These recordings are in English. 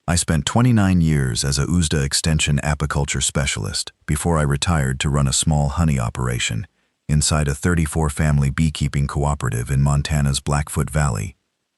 I spent 29 years as a USDA Extension apiculture specialist before I retired to run a small honey operation inside a 34-family beekeeping cooperative in Montana's Blackfoot Valley,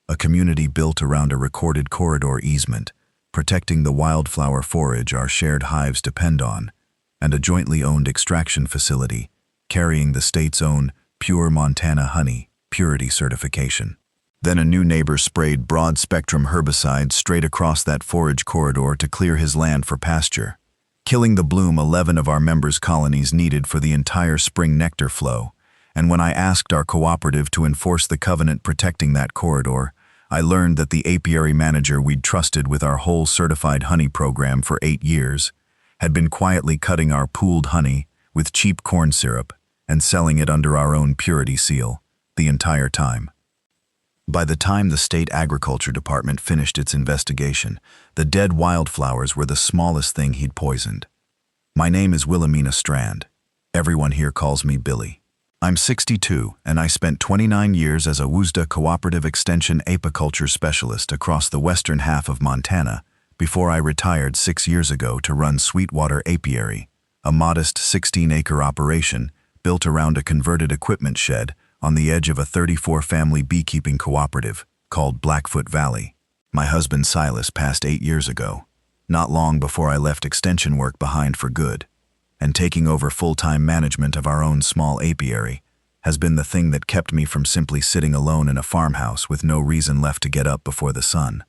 a community built around a recorded corridor easement, protecting the wildflower forage our shared hives depend on, and a jointly owned extraction facility carrying the state's own Pure Montana Honey Purity certification. Then a new neighbor sprayed broad-spectrum herbicides straight across that forage corridor to clear his land for pasture, killing the bloom 11 of our members' colonies needed for the entire spring nectar flow. And when I asked our cooperative to enforce the covenant protecting that corridor, I learned that the apiary manager we'd trusted with our whole certified honey program for 8 years had been quietly cutting our pooled honey with cheap corn syrup and selling it under our own purity seal the entire time. By the time the state agriculture department finished its investigation, the dead wildflowers were the smallest thing he'd poisoned. My name is Wilhelmina Strand. Everyone here calls me Billy. I'm 62, and I spent 29 years as a USDA Cooperative Extension apiculture specialist across the western half of Montana before I retired 6 years ago to run Sweetwater Apiary, a modest 16-acre operation built around a converted equipment shed on the edge of a 34-family beekeeping cooperative called Blackfoot Valley. My husband Silas passed 8 years ago, not long before I left extension work behind for good, and taking over full-time management of our own small apiary has been the thing that kept me from simply sitting alone in a farmhouse with no reason left to get up before the sun.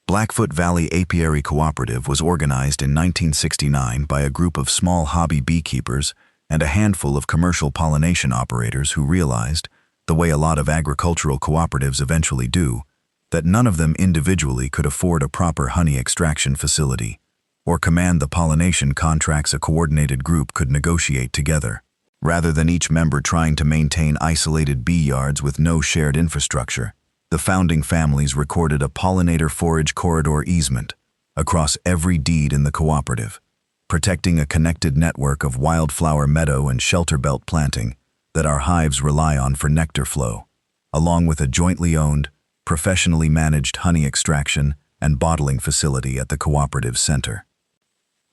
Blackfoot Valley Apiary Cooperative was organized in 1969 by a group of small hobby beekeepers and a handful of commercial pollination operators who realized, the way a lot of agricultural cooperatives eventually do, that none of them individually could afford a proper honey extraction facility or command the pollination contracts a coordinated group could negotiate together. Rather than each member trying to maintain isolated bee yards with no shared infrastructure, the founding families recorded a pollinator forage corridor easement across every deed in the cooperative, protecting a connected network of wildflower meadow and shelter belt planting that our hives rely on for nectar flow, along with a jointly owned, professionally managed honey extraction and bottling facility at the cooperative center.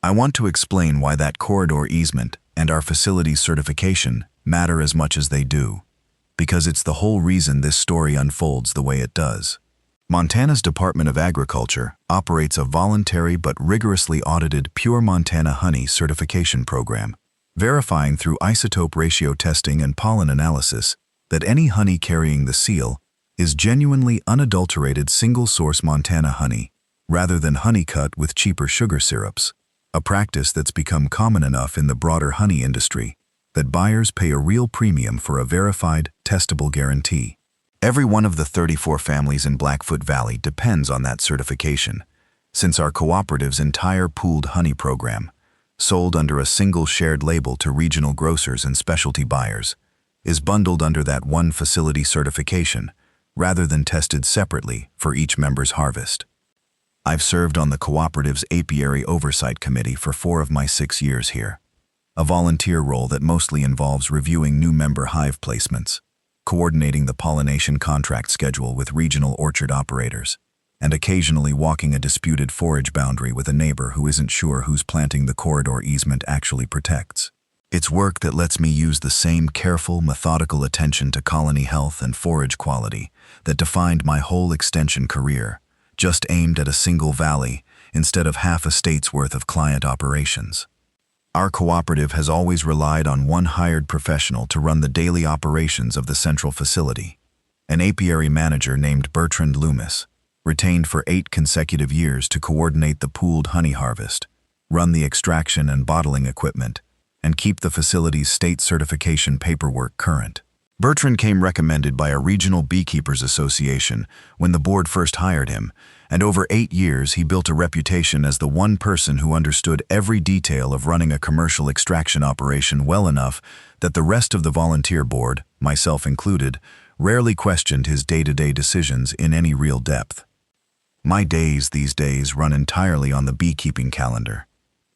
I want to explain why that corridor easement and our facility's certification matter as much as they do, because it's the whole reason this story unfolds the way it does. Montana's Department of Agriculture operates a voluntary but rigorously audited Pure Montana Honey certification program, verifying through isotope ratio testing and pollen analysis that any honey carrying the seal is genuinely unadulterated single-source Montana honey, rather than honey cut with cheaper sugar syrups, a practice that's become common enough in the broader honey industry that buyers pay a real premium for a verified, testable guarantee. Every one of the 34 families in Blackfoot Valley depends on that certification, since our cooperative's entire pooled honey program, sold under a single shared label to regional grocers and specialty buyers, is bundled under that one facility certification, rather than tested separately for each member's harvest. I've served on the cooperative's Apiary Oversight Committee for 4 of my 6 years here, a volunteer role that mostly involves reviewing new member hive placements, coordinating the pollination contract schedule with regional orchard operators, and occasionally walking a disputed forage boundary with a neighbor who isn't sure whose planting the corridor easement actually protects. It's work that lets me use the same careful, methodical attention to colony health and forage quality that defined my whole extension career, just aimed at a single valley instead of half a state's worth of client operations. Our cooperative has always relied on one hired professional to run the daily operations of the central facility, an apiary manager named Bertrand Loomis, retained for 8 consecutive years to coordinate the pooled honey harvest, run the extraction and bottling equipment, and keep the facility's state certification paperwork current. Bertrand came recommended by a regional beekeepers association when the board first hired him, and over 8 years he built a reputation as the one person who understood every detail of running a commercial extraction operation well enough that the rest of the volunteer board, myself included, rarely questioned his day-to-day decisions in any real depth. My days these days run entirely on the beekeeping calendar.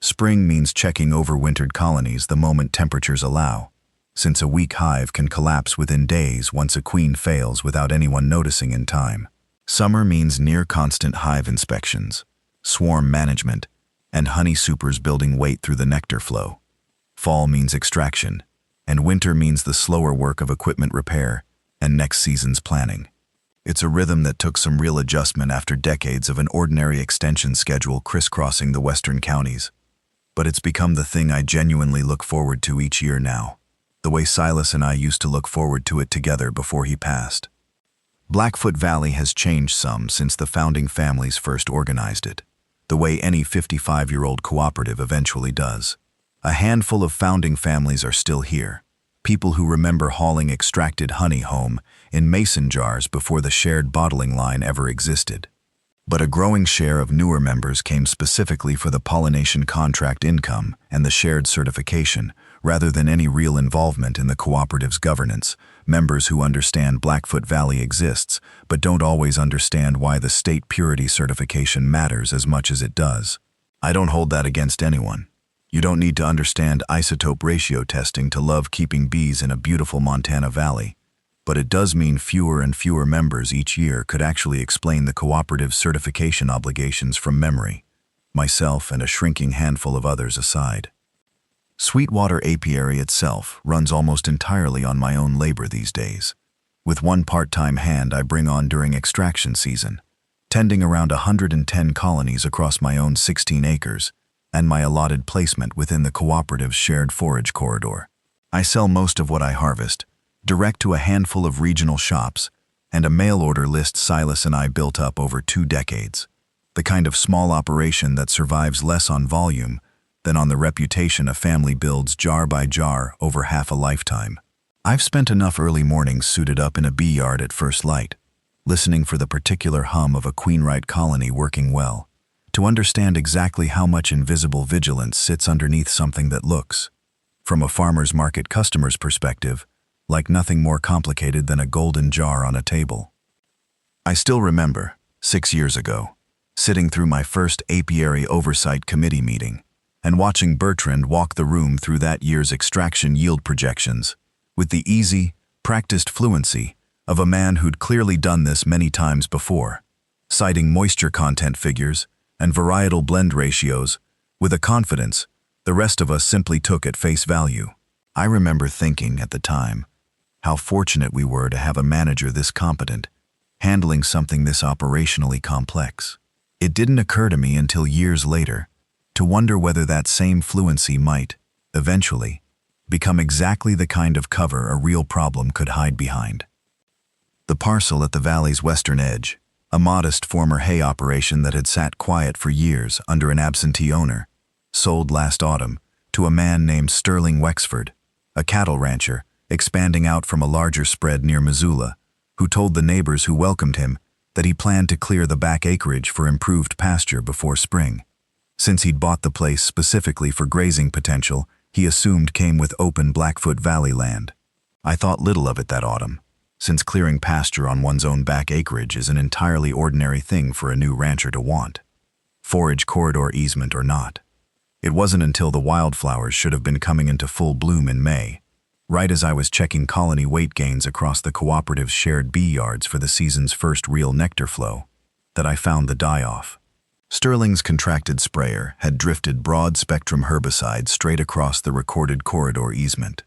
Spring means checking overwintered colonies the moment temperatures allow, since a weak hive can collapse within days once a queen fails without anyone noticing in time. Summer means near-constant hive inspections, swarm management, and honey supers building weight through the nectar flow. Fall means extraction, and winter means the slower work of equipment repair and next season's planning. It's a rhythm that took some real adjustment after decades of an ordinary extension schedule crisscrossing the western counties. But it's become the thing I genuinely look forward to each year now, the way Silas and I used to look forward to it together before he passed. Blackfoot Valley has changed some since the founding families first organized it, the way any 55-year-old cooperative eventually does. A handful of founding families are still here, people who remember hauling extracted honey home in mason jars before the shared bottling line ever existed. But a growing share of newer members came specifically for the pollination contract income and the shared certification, rather than any real involvement in the cooperative's governance, members who understand Blackfoot Valley exists, but don't always understand why the state purity certification matters as much as it does. I don't hold that against anyone. You don't need to understand isotope ratio testing to love keeping bees in a beautiful Montana valley, but it does mean fewer and fewer members each year could actually explain the cooperative's certification obligations from memory, myself and a shrinking handful of others aside. Sweetwater Apiary itself runs almost entirely on my own labor these days, with one part-time hand I bring on during extraction season, tending around 110 colonies across my own 16 acres, and my allotted placement within the cooperative's shared forage corridor. I sell most of what I harvest, direct to a handful of regional shops, and a mail order list Silas and I built up over 2 decades, the kind of small operation that survives less on volume than on the reputation a family builds jar by jar over half a lifetime. I've spent enough early mornings suited up in a bee yard at first light, listening for the particular hum of a queenright colony working well, to understand exactly how much invisible vigilance sits underneath something that looks, from a farmer's market customer's perspective, like nothing more complicated than a golden jar on a table. I still remember, 6 years ago, sitting through my first apiary oversight committee meeting and watching Bertrand walk the room through that year's extraction yield projections with the easy, practiced fluency of a man who'd clearly done this many times before, citing moisture content figures and varietal blend ratios with a confidence the rest of us simply took at face value. I remember thinking at the time how fortunate we were to have a manager this competent, handling something this operationally complex. It didn't occur to me until years later to wonder whether that same fluency might, eventually, become exactly the kind of cover a real problem could hide behind. The parcel at the valley's western edge, a modest former hay operation that had sat quiet for years under an absentee owner, sold last autumn to a man named Sterling Wexford, a cattle rancher expanding out from a larger spread near Missoula, who told the neighbors who welcomed him that he planned to clear the back acreage for improved pasture before spring. Since he'd bought the place specifically for grazing potential he assumed came with open Blackfoot Valley land. I thought little of it that autumn, since clearing pasture on one's own back acreage is an entirely ordinary thing for a new rancher to want, forage corridor easement or not. It wasn't until the wildflowers should have been coming into full bloom in May, right as I was checking colony weight gains across the cooperative's shared bee yards for the season's first real nectar flow, that I found the die-off. Sterling's contracted sprayer had drifted broad-spectrum herbicide straight across the recorded corridor easement,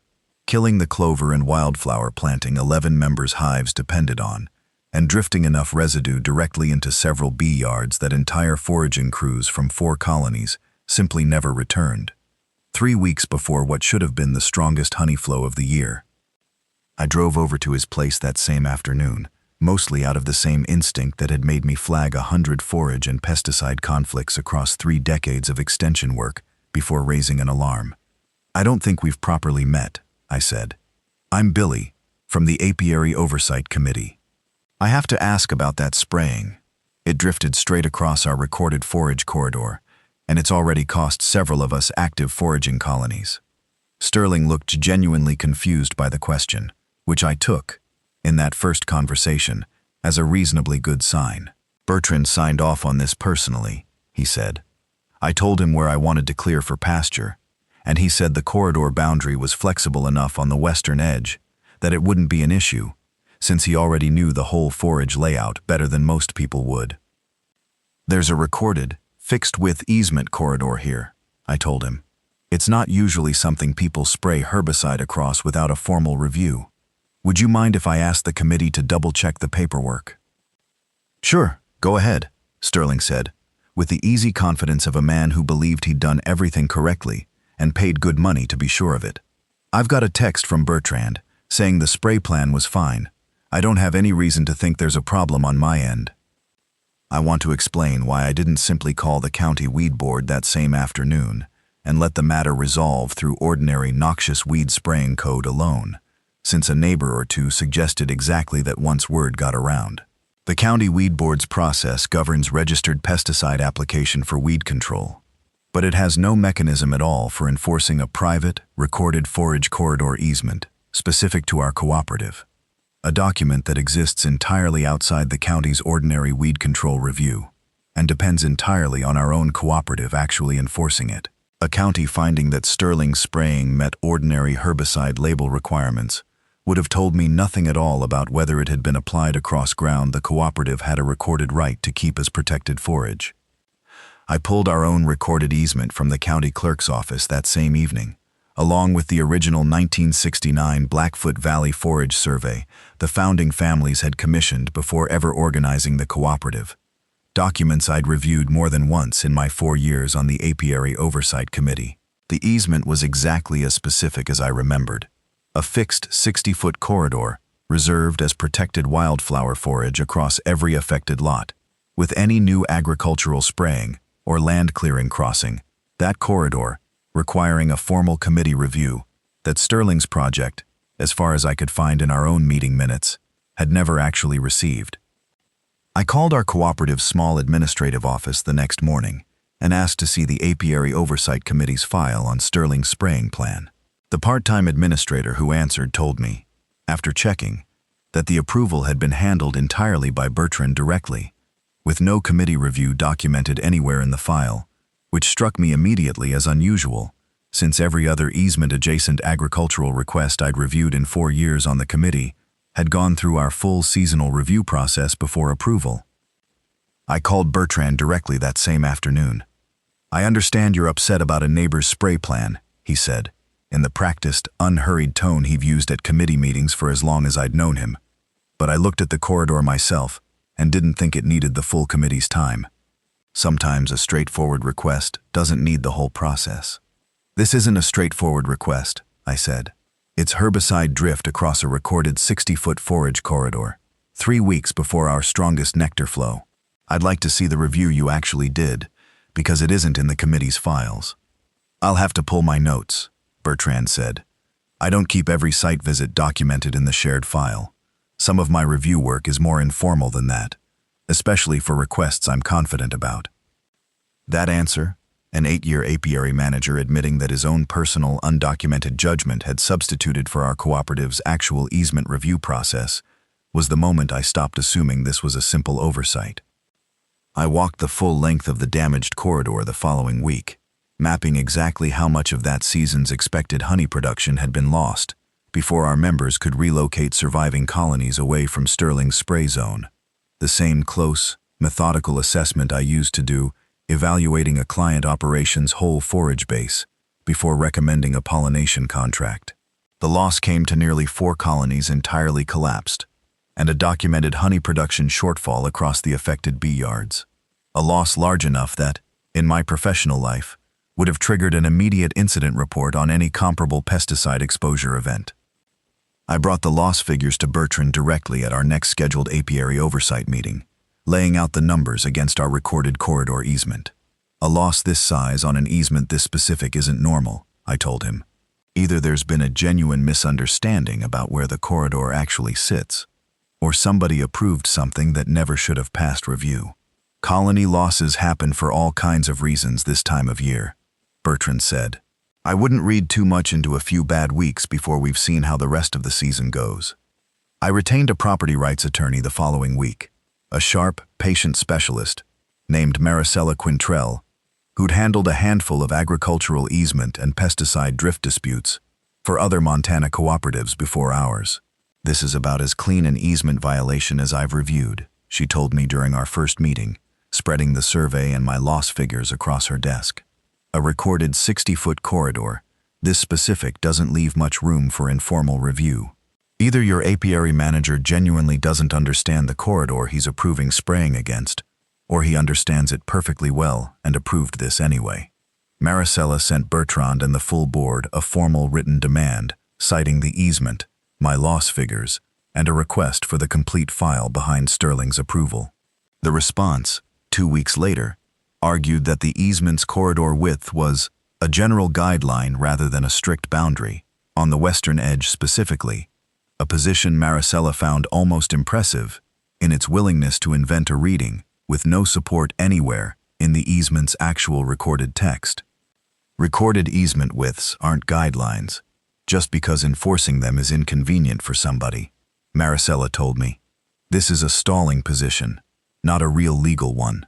killing the clover and wildflower planting 11 members' hives depended on, and drifting enough residue directly into several bee yards that entire foraging crews from 4 colonies simply never returned, 3 weeks before what should have been the strongest honey flow of the year. I drove over to his place that same afternoon, mostly out of the same instinct that had made me flag 100 forage and pesticide conflicts across 3 decades of extension work before raising an alarm. "I don't think we've properly met," I said. "I'm Billy, from the Apiary Oversight Committee. I have to ask about that spraying. It drifted straight across our recorded forage corridor, and it's already cost several of us active foraging colonies." Sterling looked genuinely confused by the question, which I took, in that first conversation, as a reasonably good sign. "Bertrand signed off on this personally," he said. "I told him where I wanted to clear for pasture, and he said the corridor boundary was flexible enough on the western edge that it wouldn't be an issue, since he already knew the whole forage layout better than most people would. There's a recorded fixed-width easement corridor here, I told him. It's not usually something people spray herbicide across without a formal review. Would you mind if I asked the committee to double-check the paperwork? Sure, go ahead, Sterling said, with the easy confidence of a man who believed he'd done everything correctly and paid good money to be sure of it. I've got a text from Bertrand saying the spray plan was fine. I don't have any reason to think there's a problem on my end. I want to explain why I didn't simply call the county weed board that same afternoon and let the matter resolve through ordinary noxious weed spraying code alone, since a neighbor or two suggested exactly that once word got around. The county weed board's process governs registered pesticide application for weed control, but it has no mechanism at all for enforcing a private, recorded forage corridor easement specific to our cooperative, a document that exists entirely outside the county's ordinary weed control review and depends entirely on our own cooperative actually enforcing it. A county finding that Sterling spraying met ordinary herbicide label requirements would have told me nothing at all about whether it had been applied across ground the cooperative had a recorded right to keep as protected forage. I pulled our own recorded easement from the county clerk's office that same evening, along with the original 1969 Blackfoot Valley Forage Survey the founding families had commissioned before ever organizing the cooperative, documents I'd reviewed more than once in my 4 years on the Apiary Oversight Committee. The easement was exactly as specific as I remembered. A fixed 60-foot corridor reserved as protected wildflower forage across every affected lot. With any new agricultural spraying or land clearing crossing, that corridor, requiring a formal committee review, that Sterling's project, as far as I could find in our own meeting minutes, had never actually received. I called our cooperative's small administrative office the next morning and asked to see the Apiary Oversight Committee's file on Sterling's spraying plan. The part-time administrator who answered told me, after checking, that the approval had been handled entirely by Bertrand directly, with no committee review documented anywhere in the file, which struck me immediately as unusual, since every other easement-adjacent agricultural request I'd reviewed in 4 years on the committee had gone through our full seasonal review process before approval. I called Bertrand directly that same afternoon. "I understand you're upset about a neighbor's spray plan," he said, in the practiced, unhurried tone he'd used at committee meetings for as long as I'd known him. But I looked at the corridor myself and didn't think it needed the full committee's time. Sometimes a straightforward request doesn't need the whole process. "This isn't a straightforward request," I said. "It's herbicide drift across a recorded 60-foot forage corridor, 3 weeks before our strongest nectar flow. I'd like to see the review you actually did, because it isn't in the committee's files." "I'll have to pull my notes," Bertrand said. "I don't keep every site visit documented in the shared file. Some of my review work is more informal than that, especially for requests I'm confident about." That answer, an 8-year apiary manager admitting that his own personal, undocumented judgment had substituted for our cooperative's actual easement review process, was the moment I stopped assuming this was a simple oversight. I walked the full length of the damaged corridor the following week, mapping exactly how much of that season's expected honey production had been lost before our members could relocate surviving colonies away from Sterling's spray zone. The same close, methodical assessment I used to do evaluating a client operation's whole forage base before recommending a pollination contract. The loss came to nearly 4 colonies entirely collapsed, and a documented honey production shortfall across the affected bee yards. A loss large enough that, in my professional life, would have triggered an immediate incident report on any comparable pesticide exposure event. I brought the loss figures to Bertrand directly at our next scheduled apiary oversight meeting, laying out the numbers against our recorded corridor easement. "A loss this size on an easement this specific isn't normal," I told him. "Either there's been a genuine misunderstanding about where the corridor actually sits, or somebody approved something that never should have passed review. Colony losses happen for all kinds of reasons this time of year," Bertrand said. "I wouldn't read too much into a few bad weeks before we've seen how the rest of the season goes." I retained a property rights attorney the following week, a sharp, patient specialist named Maricela Quintrell, who'd handled a handful of agricultural easement and pesticide drift disputes for other Montana cooperatives before ours. "This is about as clean an easement violation as I've reviewed," she told me during our first meeting, spreading the survey and my loss figures across her desk. A recorded 60-foot corridor. This specific doesn't leave much room for informal review. Either your apiary manager genuinely doesn't understand the corridor he's approving spraying against, or he understands it perfectly well and approved this anyway. Maricela sent Bertrand and the full board a formal written demand, citing the easement, my loss figures, and a request for the complete file behind Sterling's approval. The response, 2 weeks later, argued that the easement's corridor width was a general guideline rather than a strict boundary, on the western edge specifically, a position Maricela found almost impressive in its willingness to invent a reading with no support anywhere in the easement's actual recorded text. Recorded easement widths aren't guidelines, just because enforcing them is inconvenient for somebody, Maricela told me. This is a stalling position, not a real legal one.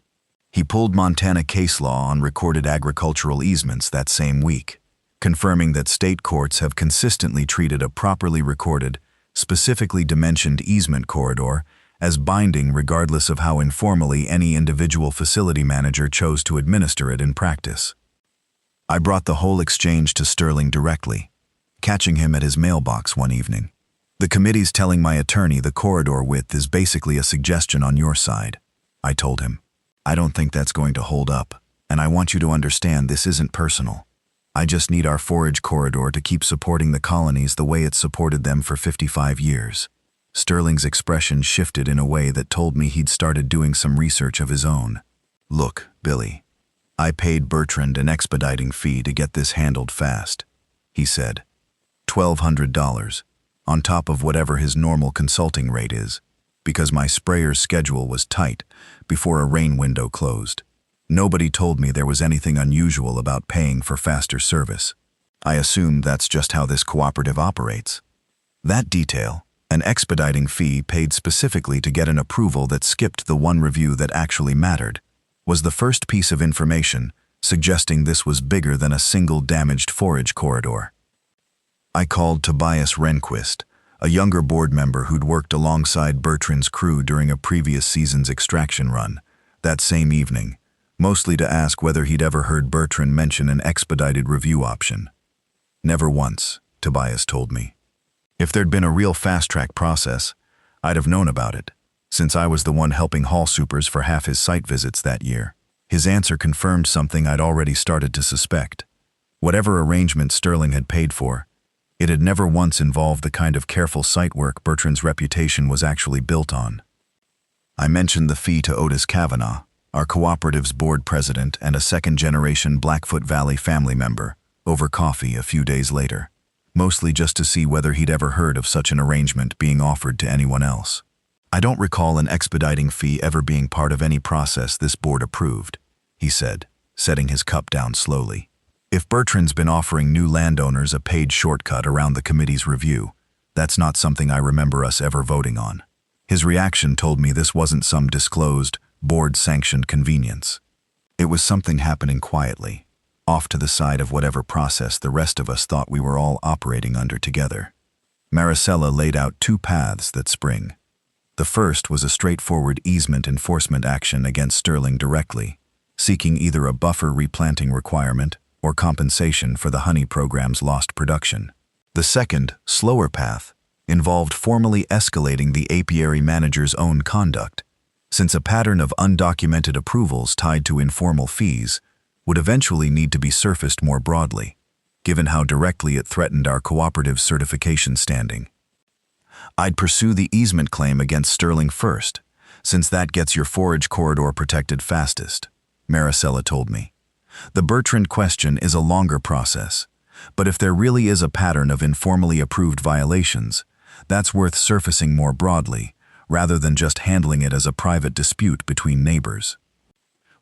He pulled Montana case law on recorded agricultural easements that same week, confirming that state courts have consistently treated a properly recorded, specifically dimensioned easement corridor as binding regardless of how informally any individual facility manager chose to administer it in practice. I brought the whole exchange to Sterling directly, catching him at his mailbox one evening. The committee's telling my attorney the corridor width is basically a suggestion on your side, I told him. I don't think that's going to hold up, and I want you to understand this isn't personal. I just need our forage corridor to keep supporting the colonies the way it's supported them for 55 years. Sterling's expression shifted in a way that told me he'd started doing some research of his own. Look, Billy, I paid Bertrand an expediting fee to get this handled fast, he said. $1,200, on top of whatever his normal consulting rate is, because my sprayer's schedule was tight before a rain window closed. Nobody told me there was anything unusual about paying for faster service. I assume that's just how this cooperative operates. That detail, an expediting fee paid specifically to get an approval that skipped the one review that actually mattered, was the first piece of information suggesting this was bigger than a single damaged forage corridor. I called Tobias Rehnquist, a younger board member who'd worked alongside Bertrand's crew during a previous season's extraction run, that same evening, mostly to ask whether he'd ever heard Bertrand mention an expedited review option. Never once, Tobias told me. If there'd been a real fast-track process, I'd have known about it, since I was the one helping hall supers for half his site visits that year. His answer confirmed something I'd already started to suspect. Whatever arrangement Sterling had paid for, it had never once involved the kind of careful site work Bertrand's reputation was actually built on. I mentioned the fee to Otis Kavanaugh, our cooperative's board president and a second-generation Blackfoot Valley family member, over coffee a few days later, mostly just to see whether he'd ever heard of such an arrangement being offered to anyone else. I don't recall an expediting fee ever being part of any process this board approved, he said, setting his cup down slowly. If Bertrand's been offering new landowners a paid shortcut around the committee's review, that's not something I remember us ever voting on. His reaction told me this wasn't some disclosed, board-sanctioned convenience. It was something happening quietly, off to the side of whatever process the rest of us thought we were all operating under together. Maricela laid out two paths that spring. The first was a straightforward easement enforcement action against Sterling directly, seeking either a buffer replanting requirement or compensation for the honey program's lost production. The second, slower path, involved formally escalating the apiary manager's own conduct, since a pattern of undocumented approvals tied to informal fees would eventually need to be surfaced more broadly, given how directly it threatened our cooperative certification standing. I'd pursue the easement claim against Sterling first, since that gets your forage corridor protected fastest, Maricela told me. The Bertrand question is a longer process, but if there really is a pattern of informally approved violations, that's worth surfacing more broadly, rather than just handling it as a private dispute between neighbors.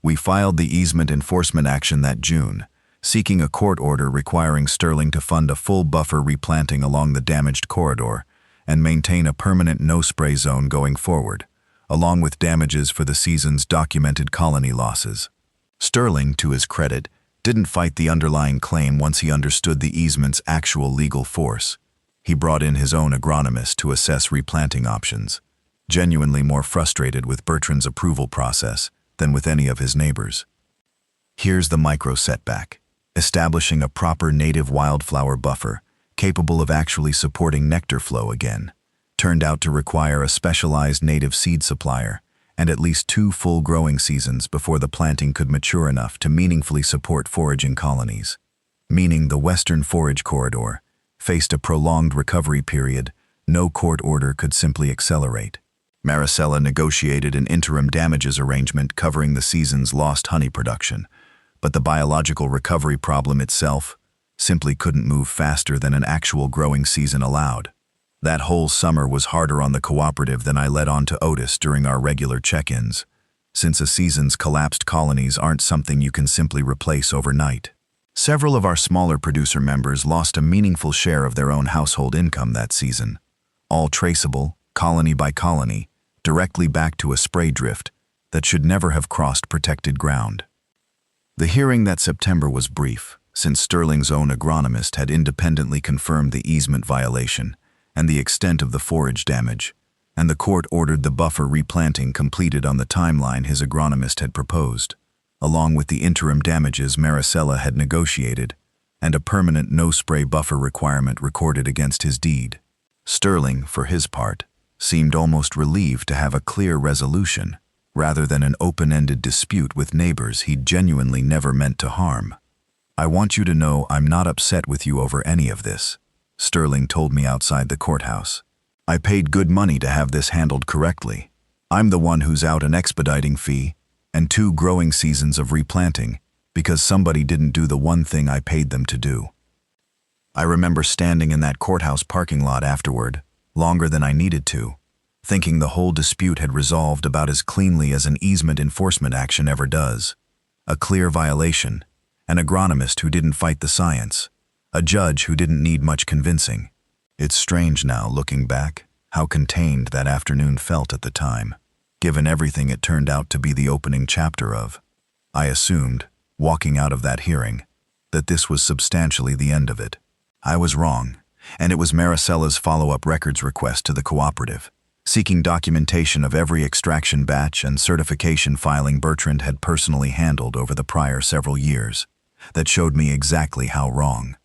We filed the easement enforcement action that June, seeking a court order requiring Sterling to fund a full buffer replanting along the damaged corridor and maintain a permanent no-spray zone going forward, along with damages for the season's documented colony losses. Sterling, to his credit, didn't fight the underlying claim once he understood the easement's actual legal force. He brought in his own agronomist to assess replanting options, genuinely more frustrated with Bertrand's approval process than with any of his neighbors. Here's the micro setback. Establishing a proper native wildflower buffer, capable of actually supporting nectar flow again, turned out to require a specialized native seed supplier and at least 2 full growing seasons before the planting could mature enough to meaningfully support foraging colonies. Meaning the Western Forage Corridor faced a prolonged recovery period no court order could simply accelerate. Maricela negotiated an interim damages arrangement covering the season's lost honey production, but the biological recovery problem itself simply couldn't move faster than an actual growing season allowed. That whole summer was harder on the cooperative than I let on to Otis during our regular check-ins, since a season's collapsed colonies aren't something you can simply replace overnight. Several of our smaller producer members lost a meaningful share of their own household income that season, all traceable, colony by colony, directly back to a spray drift that should never have crossed protected ground. The hearing that September was brief, since Sterling's own agronomist had independently confirmed the easement violation and the extent of the forage damage, and the court ordered the buffer replanting completed on the timeline his agronomist had proposed, along with the interim damages Maricela had negotiated and a permanent no-spray buffer requirement recorded against his deed. Sterling, for his part, seemed almost relieved to have a clear resolution, rather than an open-ended dispute with neighbors he'd genuinely never meant to harm. "I want you to know I'm not upset with you over any of this," Sterling told me outside the courthouse. "I paid good money to have this handled correctly. I'm the one who's out an expediting fee and 2 growing seasons of replanting because somebody didn't do the one thing I paid them to do." I remember standing in that courthouse parking lot afterward, longer than I needed to, thinking the whole dispute had resolved about as cleanly as an easement enforcement action ever does. A clear violation, an agronomist who didn't fight the science, a judge who didn't need much convincing. It's strange now, looking back, how contained that afternoon felt at the time, given everything it turned out to be the opening chapter of. I assumed, walking out of that hearing, that this was substantially the end of it. I was wrong, and it was Maricela's follow-up records request to the cooperative, seeking documentation of every extraction batch and certification filing Bertrand had personally handled over the prior several years, that showed me exactly how wrong.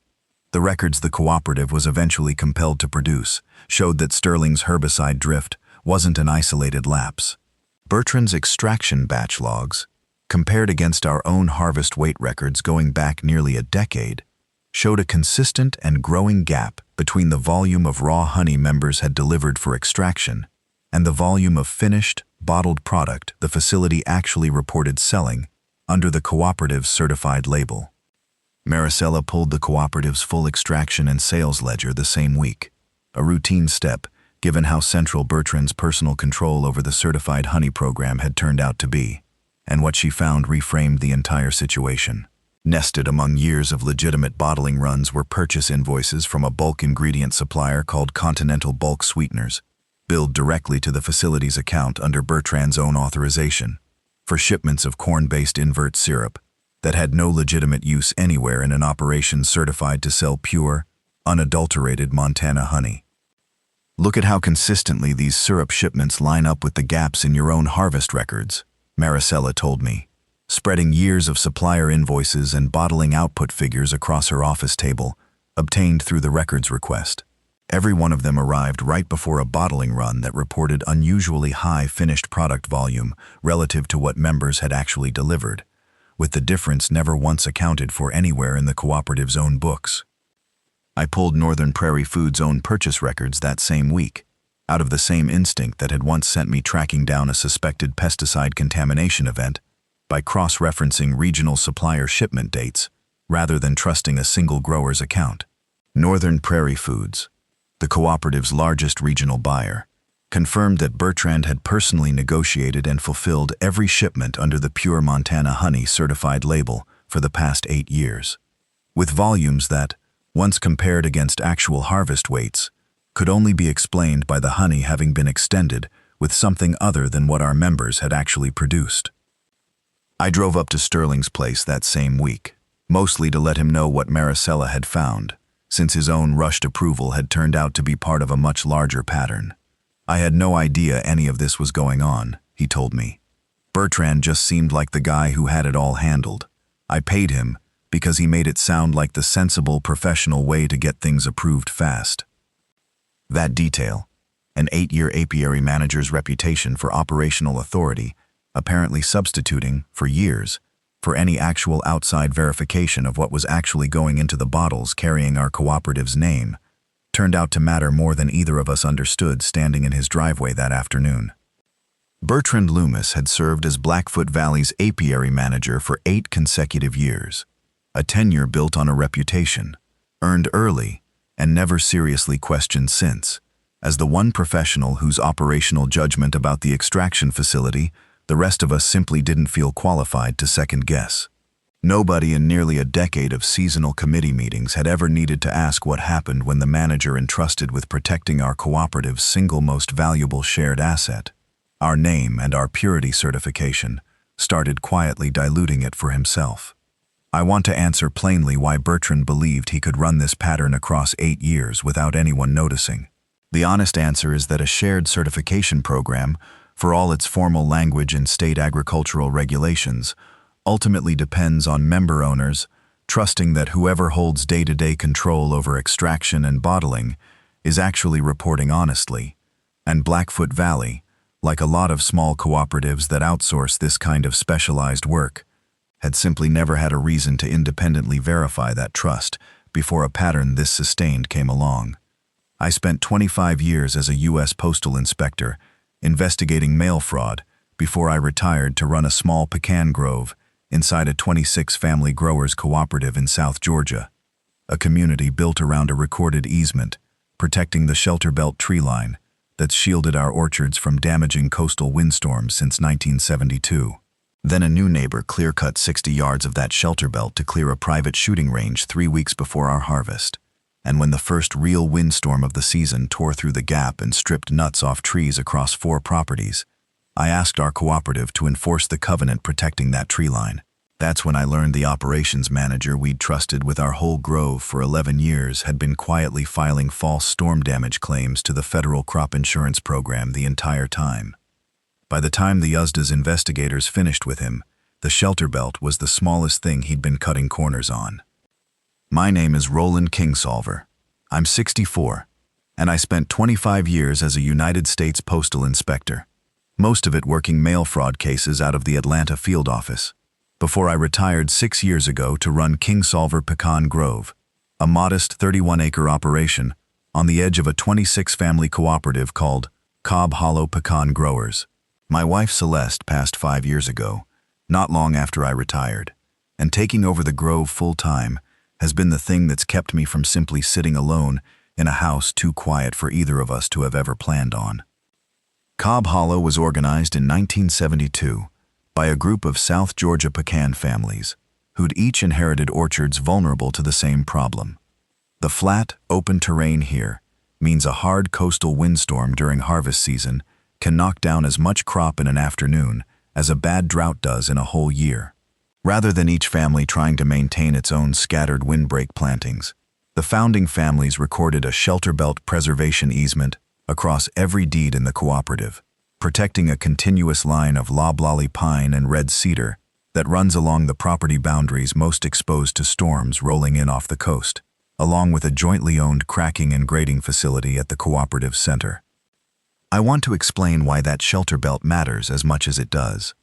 The records the cooperative was eventually compelled to produce showed that Sterling's herbicide drift wasn't an isolated lapse. Bertrand's extraction batch logs, compared against our own harvest weight records going back nearly a decade, showed a consistent and growing gap between the volume of raw honey members had delivered for extraction and the volume of finished, bottled product the facility actually reported selling under the cooperative's certified label. Maricela pulled the cooperative's full extraction and sales ledger the same week, a routine step given how central Bertrand's personal control over the certified honey program had turned out to be, and what she found reframed the entire situation. Nested among years of legitimate bottling runs were purchase invoices from a bulk ingredient supplier called Continental Bulk Sweeteners, billed directly to the facility's account under Bertrand's own authorization, for shipments of corn-based invert syrup that had no legitimate use anywhere in an operation certified to sell pure, unadulterated Montana honey. "Look at how consistently these syrup shipments line up with the gaps in your own harvest records," Maricela told me, spreading years of supplier invoices and bottling output figures across her office table, obtained through the records request. Every one of them arrived right before a bottling run that reported unusually high finished product volume relative to what members had actually delivered, with the difference never once accounted for anywhere in the cooperative's own books. I pulled Northern Prairie Foods' own purchase records that same week, out of the same instinct that had once sent me tracking down a suspected pesticide contamination event by cross-referencing regional supplier shipment dates rather than trusting a single grower's account. Northern Prairie Foods, the cooperative's largest regional buyer, confirmed that Bertrand had personally negotiated and fulfilled every shipment under the Pure Montana Honey certified label for the past 8 years, with volumes that, once compared against actual harvest weights, could only be explained by the honey having been extended with something other than what our members had actually produced. I drove up to Sterling's place that same week, mostly to let him know what Maricela had found, since his own rushed approval had turned out to be part of a much larger pattern. "I had no idea any of this was going on," he told me. Bertrand just seemed like the guy who had it all handled. I paid him because he made it sound like the sensible, professional way to get things approved fast. That detail, an 8-year apiary manager's reputation for operational authority, apparently substituting, for years, for any actual outside verification of what was actually going into the bottles carrying our cooperative's name, turned out to matter more than either of us understood standing in his driveway that afternoon. Bertrand Loomis had served as Blackfoot Valley's apiary manager for 8 consecutive years, a tenure built on a reputation, earned early and never seriously questioned since, as the one professional whose operational judgment about the extraction facility the rest of us simply didn't feel qualified to second-guess. Nobody in nearly a decade of seasonal committee meetings had ever needed to ask what happened when the manager entrusted with protecting our cooperative's single most valuable shared asset, our name and our purity certification, started quietly diluting it for himself. I want to answer plainly why Bertrand believed he could run this pattern across 8 years without anyone noticing. The honest answer is that a shared certification program, for all its formal language and state agricultural regulations, ultimately depends on member owners trusting that whoever holds day-to-day control over extraction and bottling is actually reporting honestly, and Blackfoot Valley, like a lot of small cooperatives that outsource this kind of specialized work, had simply never had a reason to independently verify that trust before a pattern this sustained came along. I spent 25 years as a U.S. postal inspector investigating mail fraud before I retired to run a small pecan grove inside a 26-family growers cooperative in South Georgia, a community built around a recorded easement protecting the shelter belt tree line that's shielded our orchards from damaging coastal windstorms since 1972. Then a new neighbor clear-cut 60 yards of that shelter belt to clear a private shooting range 3 weeks before our harvest. And when the first real windstorm of the season tore through the gap and stripped nuts off trees across 4 properties, I asked our cooperative to enforce the covenant protecting that tree line. That's when I learned the operations manager we'd trusted with our whole grove for 11 years had been quietly filing false storm damage claims to the federal crop insurance program the entire time. By the time the USDA's investigators finished with him, the shelter belt was the smallest thing he'd been cutting corners on. My name is Roland Kingsolver. I'm 64, and I spent 25 years as a United States postal inspector, most of it working mail fraud cases out of the Atlanta field office, before I retired 6 years ago to run Kingsolver Pecan Grove, a modest 31-acre operation on the edge of a 26-family cooperative called Cobb Hollow Pecan Growers. My wife Celeste passed 5 years ago, not long after I retired, and taking over the grove full-time has been the thing that's kept me from simply sitting alone in a house too quiet for either of us to have ever planned on. Cobb Hollow was organized in 1972 by a group of South Georgia pecan families who'd each inherited orchards vulnerable to the same problem. The flat, open terrain here means a hard coastal windstorm during harvest season can knock down as much crop in an afternoon as a bad drought does in a whole year. Rather than each family trying to maintain its own scattered windbreak plantings, the founding families recorded a shelter belt preservation easement across every deed in the cooperative, protecting a continuous line of loblolly pine and red cedar that runs along the property boundaries most exposed to storms rolling in off the coast, along with a jointly owned cracking and grading facility at the cooperative center. I want to explain why that shelter belt matters as much as it does,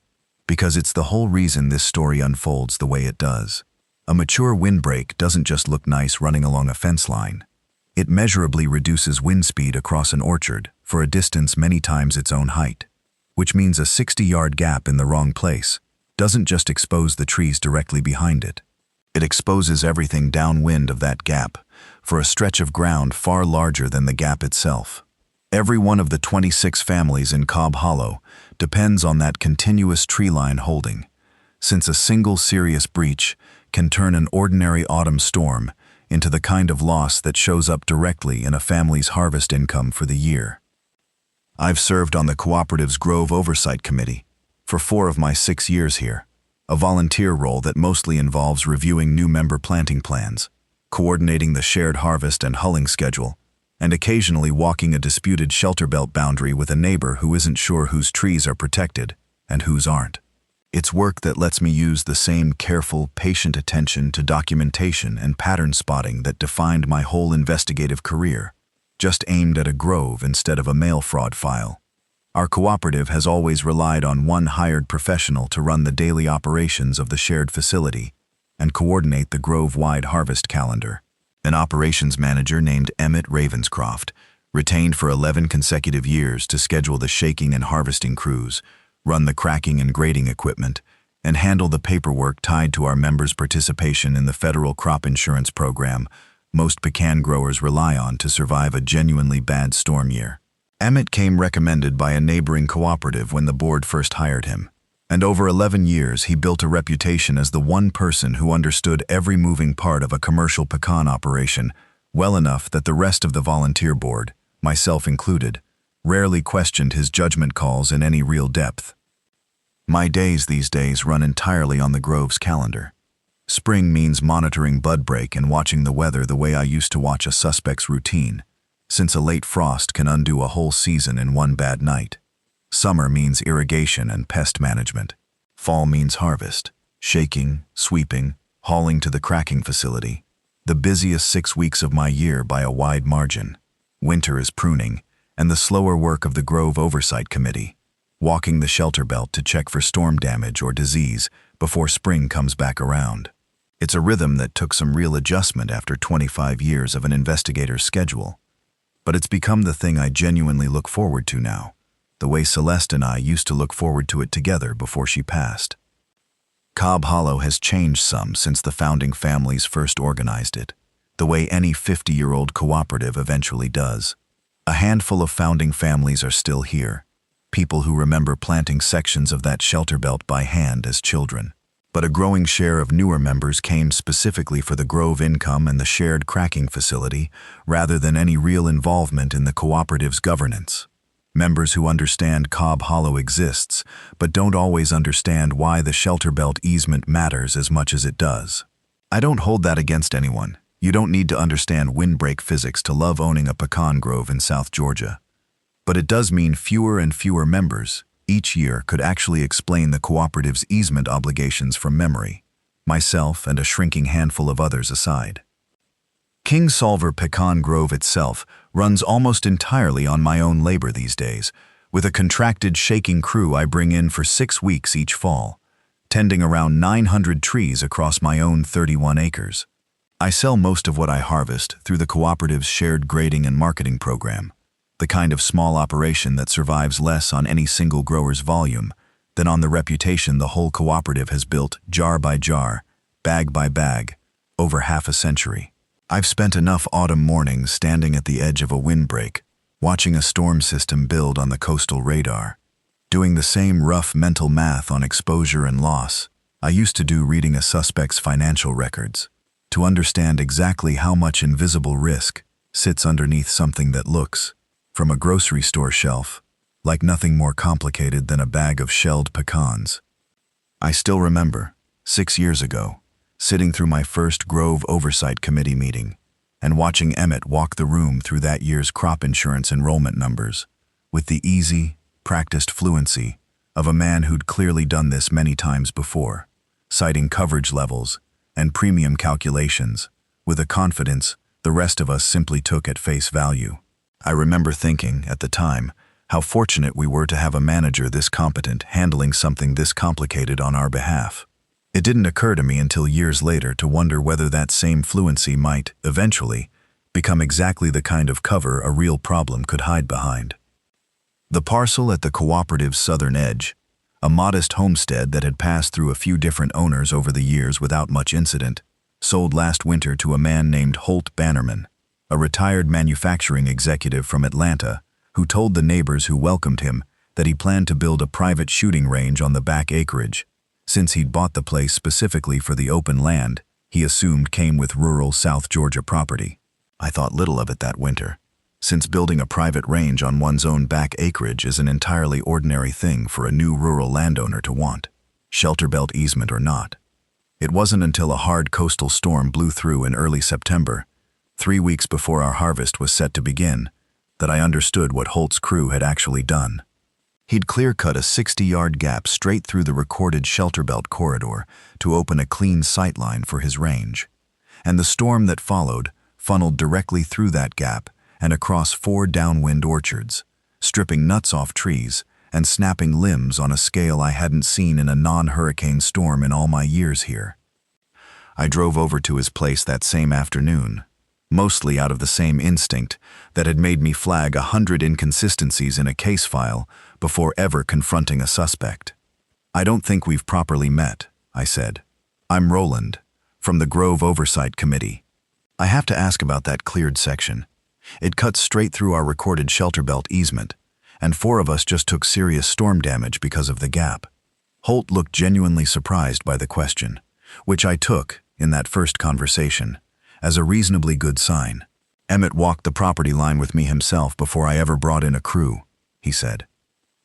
because it's the whole reason this story unfolds the way it does. A mature windbreak doesn't just look nice running along a fence line. It measurably reduces wind speed across an orchard for a distance many times its own height, which means a 60-yard gap in the wrong place doesn't just expose the trees directly behind it. It exposes everything downwind of that gap for a stretch of ground far larger than the gap itself. Every one of the 26 families in Cobb Hollow depends on that continuous tree line holding, since a single serious breach can turn an ordinary autumn storm into the kind of loss that shows up directly in a family's harvest income for the year. I've served on the cooperative's Grove Oversight Committee for 4 of my 6 years here, a volunteer role that mostly involves reviewing new member planting plans, coordinating the shared harvest and hulling schedule, and occasionally walking a disputed shelter belt boundary with a neighbor who isn't sure whose trees are protected and whose aren't. It's work that lets me use the same careful, patient attention to documentation and pattern spotting that defined my whole investigative career, just aimed at a grove instead of a mail fraud file. Our cooperative has always relied on one hired professional to run the daily operations of the shared facility and coordinate the grove-wide harvest calendar. An operations manager named Emmett Ravenscroft, retained for 11 consecutive years to schedule the shaking and harvesting crews, run the cracking and grading equipment, and handle the paperwork tied to our members' participation in the federal crop insurance program most pecan growers rely on to survive a genuinely bad storm year. Emmett came recommended by a neighboring cooperative when the board first hired him, and over 11 years he built a reputation as the one person who understood every moving part of a commercial pecan operation well enough that the rest of the volunteer board, myself included, rarely questioned his judgment calls in any real depth. My days these days run entirely on the grove's calendar. Spring means monitoring bud break and watching the weather the way I used to watch a suspect's routine, since a late frost can undo a whole season in one bad night. Summer means irrigation and pest management. Fall means harvest, shaking, sweeping, hauling to the cracking facility. The busiest 6 weeks of my year by a wide margin. Winter is pruning, and the slower work of the Grove Oversight Committee, walking the shelter belt to check for storm damage or disease before spring comes back around. It's a rhythm that took some real adjustment after 25 years of an investigator's schedule. But it's become the thing I genuinely look forward to now, the way Celeste and I used to look forward to it together before she passed. Cobb Hollow has changed some since the founding families first organized it, the way any 50-year-old cooperative eventually does. A handful of founding families are still here, people who remember planting sections of that shelter belt by hand as children. But a growing share of newer members came specifically for the Grove income and the shared cracking facility, rather than any real involvement in the cooperative's governance. Members who understand Cobb Hollow exists, but don't always understand why the shelter belt easement matters as much as it does. I don't hold that against anyone. You don't need to understand windbreak physics to love owning a pecan grove in South Georgia. But it does mean fewer and fewer members each year could actually explain the cooperative's easement obligations from memory, myself and a shrinking handful of others aside. King Solver Pecan Grove itself runs almost entirely on my own labor these days, with a contracted shaking crew I bring in for 6 weeks each fall, tending around 900 trees across my own 31 acres. I sell most of what I harvest through the cooperative's shared grading and marketing program, the kind of small operation that survives less on any single grower's volume than on the reputation the whole cooperative has built jar by jar, bag by bag, over half a century. I've spent enough autumn mornings standing at the edge of a windbreak, watching a storm system build on the coastal radar, doing the same rough mental math on exposure and loss I used to do reading a suspect's financial records, to understand exactly how much invisible risk sits underneath something that looks, from a grocery store shelf, like nothing more complicated than a bag of shelled pecans. I still remember, 6 years ago, sitting through my first Grove Oversight Committee meeting and watching Emmett walk the room through that year's crop insurance enrollment numbers with the easy, practiced fluency of a man who'd clearly done this many times before, citing coverage levels and premium calculations with a confidence the rest of us simply took at face value. I remember thinking, at the time, how fortunate we were to have a manager this competent handling something this complicated on our behalf. It didn't occur to me until years later to wonder whether that same fluency might, eventually, become exactly the kind of cover a real problem could hide behind. The parcel at the cooperative's southern edge, a modest homestead that had passed through a few different owners over the years without much incident, sold last winter to a man named Holt Bannerman, a retired manufacturing executive from Atlanta, who told the neighbors who welcomed him that he planned to build a private shooting range on the back acreage. Since he'd bought the place specifically for the open land he assumed came with rural South Georgia property. I thought little of it that winter, since building a private range on one's own back acreage is an entirely ordinary thing for a new rural landowner to want, shelter belt easement or not. It wasn't until a hard coastal storm blew through in early September, 3 weeks before our harvest was set to begin, that I understood what Holt's crew had actually done. He'd clear-cut a 60-yard gap straight through the recorded shelter belt corridor to open a clean sightline for his range. And the storm that followed funneled directly through that gap and across 4 downwind orchards, stripping nuts off trees and snapping limbs on a scale I hadn't seen in a non-hurricane storm in all my years here. I drove over to his place that same afternoon, mostly out of the same instinct that had made me flag 100 inconsistencies in a case file before ever confronting a suspect. "I don't think we've properly met," I said. "I'm Roland, from the Grove Oversight Committee. I have to ask about that cleared section. It cuts straight through our recorded shelter belt easement, and 4 of us just took serious storm damage because of the gap." Holt looked genuinely surprised by the question, which I took, in that first conversation, as a reasonably good sign. "Emmett walked the property line with me himself before I ever brought in a crew," he said.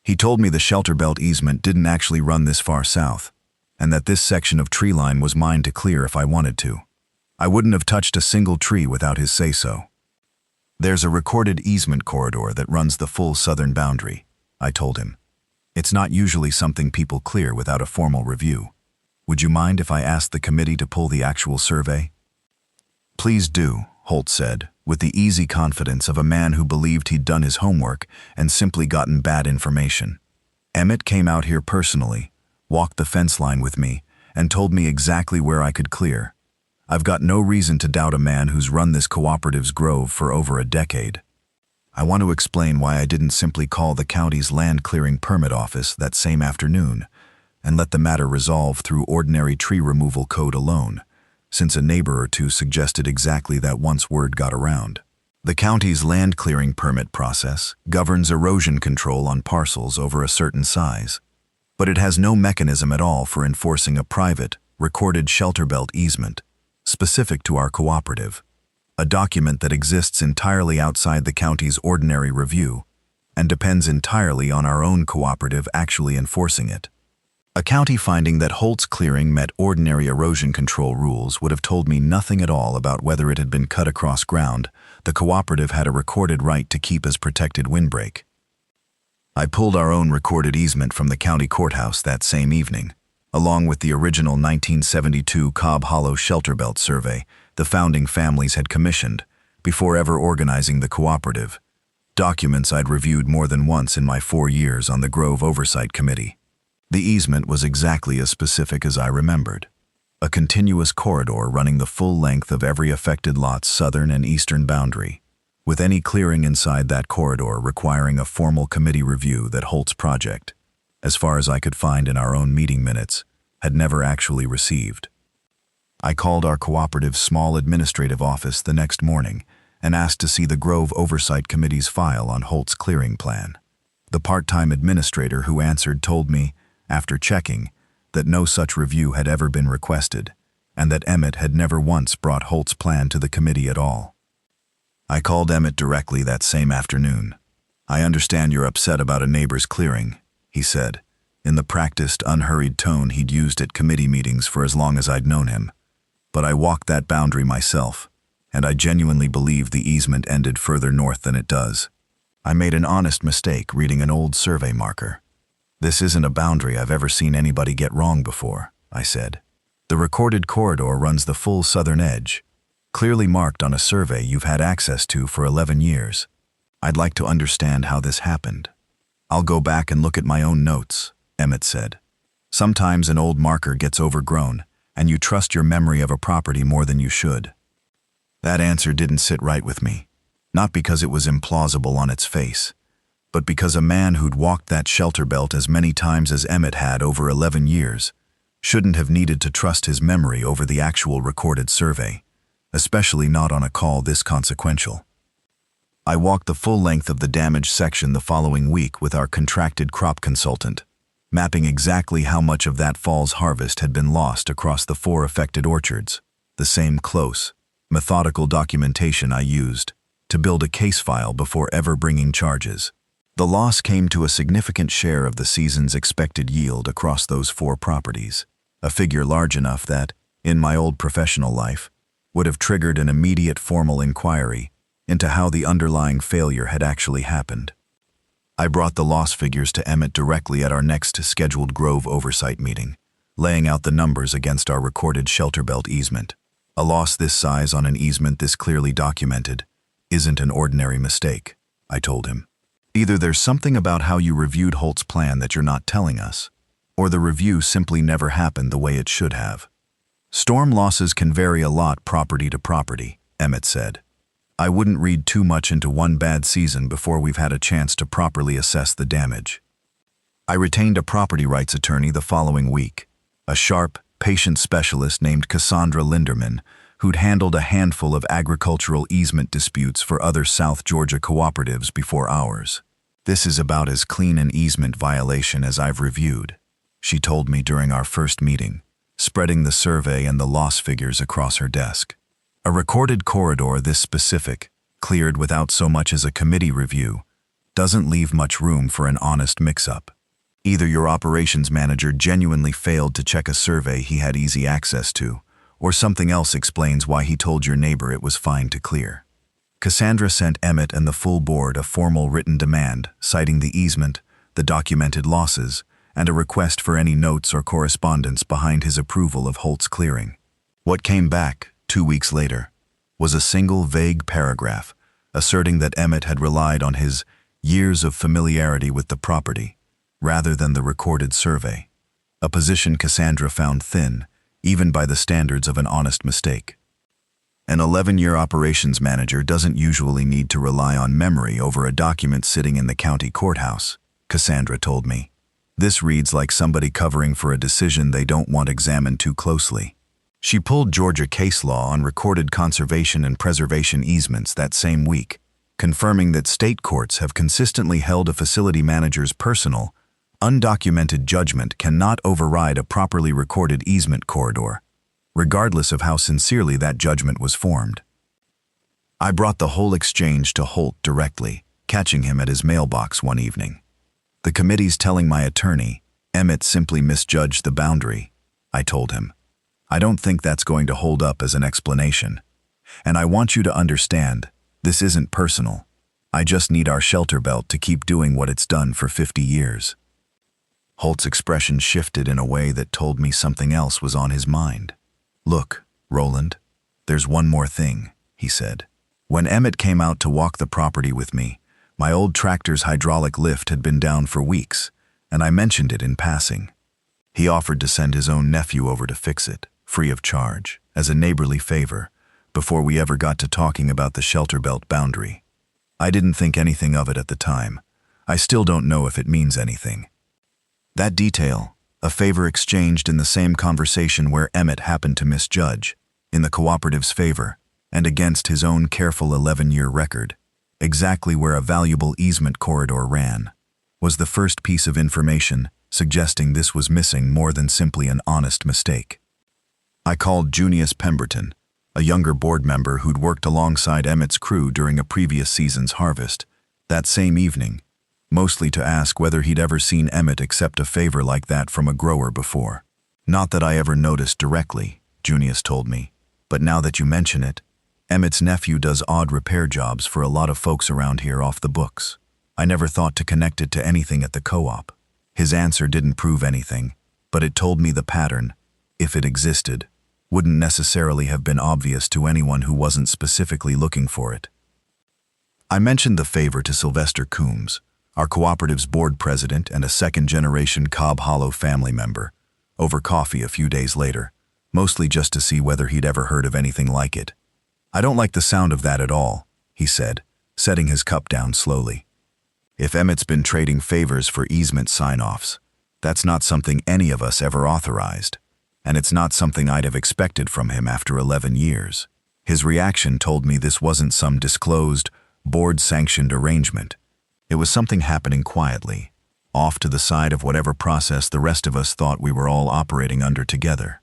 "He told me the shelter belt easement didn't actually run this far south, and that this section of tree line was mine to clear if I wanted to. I wouldn't have touched a single tree without his say-so." "There's a recorded easement corridor that runs the full southern boundary," I told him. "It's not usually something people clear without a formal review. Would you mind if I asked the committee to pull the actual survey?" "Please do," Holt said, with the easy confidence of a man who believed he'd done his homework and simply gotten bad information. "Emmett came out here personally, walked the fence line with me, and told me exactly where I could clear. I've got no reason to doubt a man who's run this cooperative's grove for over a decade. I want to explain why I didn't simply call the county's land clearing permit office that same afternoon and let the matter resolve through ordinary tree removal code alone, since a neighbor or two suggested exactly that once word got around. The county's land clearing permit process governs erosion control on parcels over a certain size, but it has no mechanism at all for enforcing a private, recorded shelter belt easement specific to our cooperative, a document that exists entirely outside the county's ordinary review and depends entirely on our own cooperative actually enforcing it. A county finding that Holt's clearing met ordinary erosion control rules would have told me nothing at all about whether it had been cut across ground the cooperative had a recorded right to keep as protected windbreak. I pulled our own recorded easement from the county courthouse that same evening, along with the original 1972 Cobb Hollow Shelter Belt survey the founding families had commissioned before ever organizing the cooperative, documents I'd reviewed more than once in my 4 years on the Grove Oversight Committee. The easement was exactly as specific as I remembered. A continuous corridor running the full length of every affected lot's southern and eastern boundary, with any clearing inside that corridor requiring a formal committee review that Holt's project, as far as I could find in our own meeting minutes, had never actually received. I called our cooperative's small administrative office the next morning and asked to see the Grove Oversight Committee's file on Holt's clearing plan. The part-time administrator who answered told me, after checking, that no such review had ever been requested, and that Emmett had never once brought Holt's plan to the committee at all. I called Emmett directly that same afternoon. "I understand you're upset about a neighbor's clearing," he said, in the practiced, unhurried tone he'd used at committee meetings for as long as I'd known him. "But I walked that boundary myself, and I genuinely believe the easement ended further north than it does. I made an honest mistake reading an old survey marker. This isn't a boundary I've ever seen anybody get wrong before," I said. "The recorded corridor runs the full southern edge, clearly marked on a survey you've had access to for 11 years. I'd like to understand how this happened." "I'll go back and look at my own notes," Emmett said. "Sometimes an old marker gets overgrown, and you trust your memory of a property more than you should." That answer didn't sit right with me, not because it was implausible on its face, but because a man who'd walked that shelter belt as many times as Emmett had over 11 years shouldn't have needed to trust his memory over the actual recorded survey, especially not on a call this consequential. I walked the full length of the damaged section the following week with our contracted crop consultant, mapping exactly how much of that fall's harvest had been lost across the 4 affected orchards, the same close, methodical documentation I used to build a case file before ever bringing charges. The loss came to a significant share of the season's expected yield across those 4 properties, a figure large enough that, in my old professional life, would have triggered an immediate formal inquiry into how the underlying failure had actually happened. I brought the loss figures to Emmett directly at our next scheduled Grove oversight meeting, laying out the numbers against our recorded shelter belt easement. A loss this size on an easement this clearly documented isn't an ordinary mistake, I told him. Either there's something about how you reviewed Holt's plan that you're not telling us, or the review simply never happened the way it should have. Storm losses can vary a lot property to property, Emmett said. I wouldn't read too much into one bad season before we've had a chance to properly assess the damage. I retained a property rights attorney the following week, a sharp, patient specialist named Cassandra Linderman, who'd handled a handful of agricultural easement disputes for other South Georgia cooperatives before ours. This is about as clean an easement violation as I've reviewed, she told me during our first meeting, spreading the survey and the loss figures across her desk. A recorded corridor this specific, cleared without so much as a committee review, doesn't leave much room for an honest mix-up. Either your operations manager genuinely failed to check a survey he had easy access to, or something else explains why he told your neighbor it was fine to clear. Cassandra sent Emmett and the full board a formal written demand citing the easement, the documented losses, and a request for any notes or correspondence behind his approval of Holt's clearing. What came back, 2 weeks later, was a single vague paragraph asserting that Emmett had relied on his years of familiarity with the property rather than the recorded survey, a position Cassandra found thin, even by the standards of an honest mistake. An 11-year operations manager doesn't usually need to rely on memory over a document sitting in the county courthouse, Cassandra told me. This reads like somebody covering for a decision they don't want examined too closely. She pulled Georgia case law on recorded conservation and preservation easements that same week, confirming that state courts have consistently held a facility manager's personal, undocumented judgment cannot override a properly recorded easement corridor, regardless of how sincerely that judgment was formed. I brought the whole exchange to Holt directly, catching him at his mailbox one evening. The committee's telling my attorney, Emmett simply misjudged the boundary, I told him. I don't think that's going to hold up as an explanation. And I want you to understand, this isn't personal. I just need our shelter belt to keep doing what it's done for 50 years. Holt's expression shifted in a way that told me something else was on his mind. Look, Roland, there's one more thing, he said. When Emmett came out to walk the property with me, my old tractor's hydraulic lift had been down for weeks, and I mentioned it in passing. He offered to send his own nephew over to fix it, free of charge, as a neighborly favor, before we ever got to talking about the shelter belt boundary. I didn't think anything of it at the time. I still don't know if it means anything. That detail, a favor exchanged in the same conversation where Emmett happened to misjudge, in the cooperative's favor, and against his own careful 11-year record, exactly where a valuable easement corridor ran, was the first piece of information suggesting this was missing more than simply an honest mistake. I called Junius Pemberton, a younger board member who'd worked alongside Emmett's crew during a previous season's harvest, that same evening, mostly to ask whether he'd ever seen Emmett accept a favor like that from a grower before. Not that I ever noticed directly, Junius told me, but now that you mention it, Emmett's nephew does odd repair jobs for a lot of folks around here off the books. I never thought to connect it to anything at the co-op. His answer didn't prove anything, but it told me the pattern, if it existed, wouldn't necessarily have been obvious to anyone who wasn't specifically looking for it. I mentioned the favor to Sylvester Coombs, our cooperative's board president and a second-generation Cobb Hollow family member, over coffee a few days later, mostly just to see whether he'd ever heard of anything like it. I don't like the sound of that at all, he said, setting his cup down slowly. If Emmett's been trading favors for easement sign-offs, that's not something any of us ever authorized, and it's not something I'd have expected from him after 11 years. His reaction told me this wasn't some disclosed, board-sanctioned arrangement. It was something happening quietly, off to the side of whatever process the rest of us thought we were all operating under together.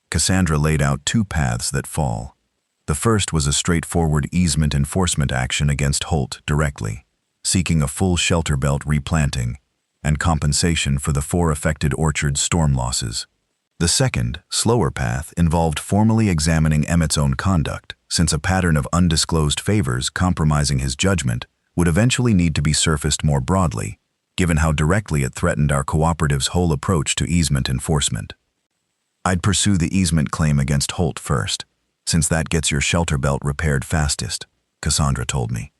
Cassandra laid out two paths that fall. The first was a straightforward easement enforcement action against Holt directly, seeking a full shelter belt replanting and compensation for the 4 affected orchards' storm losses. The second, slower path involved formally examining Emmett's own conduct, since a pattern of undisclosed favors compromising his judgment would eventually need to be surfaced more broadly, given how directly it threatened our cooperative's whole approach to easement enforcement. I'd pursue the easement claim against Holt first, since that gets your shelter belt repaired fastest, Cassandra told me.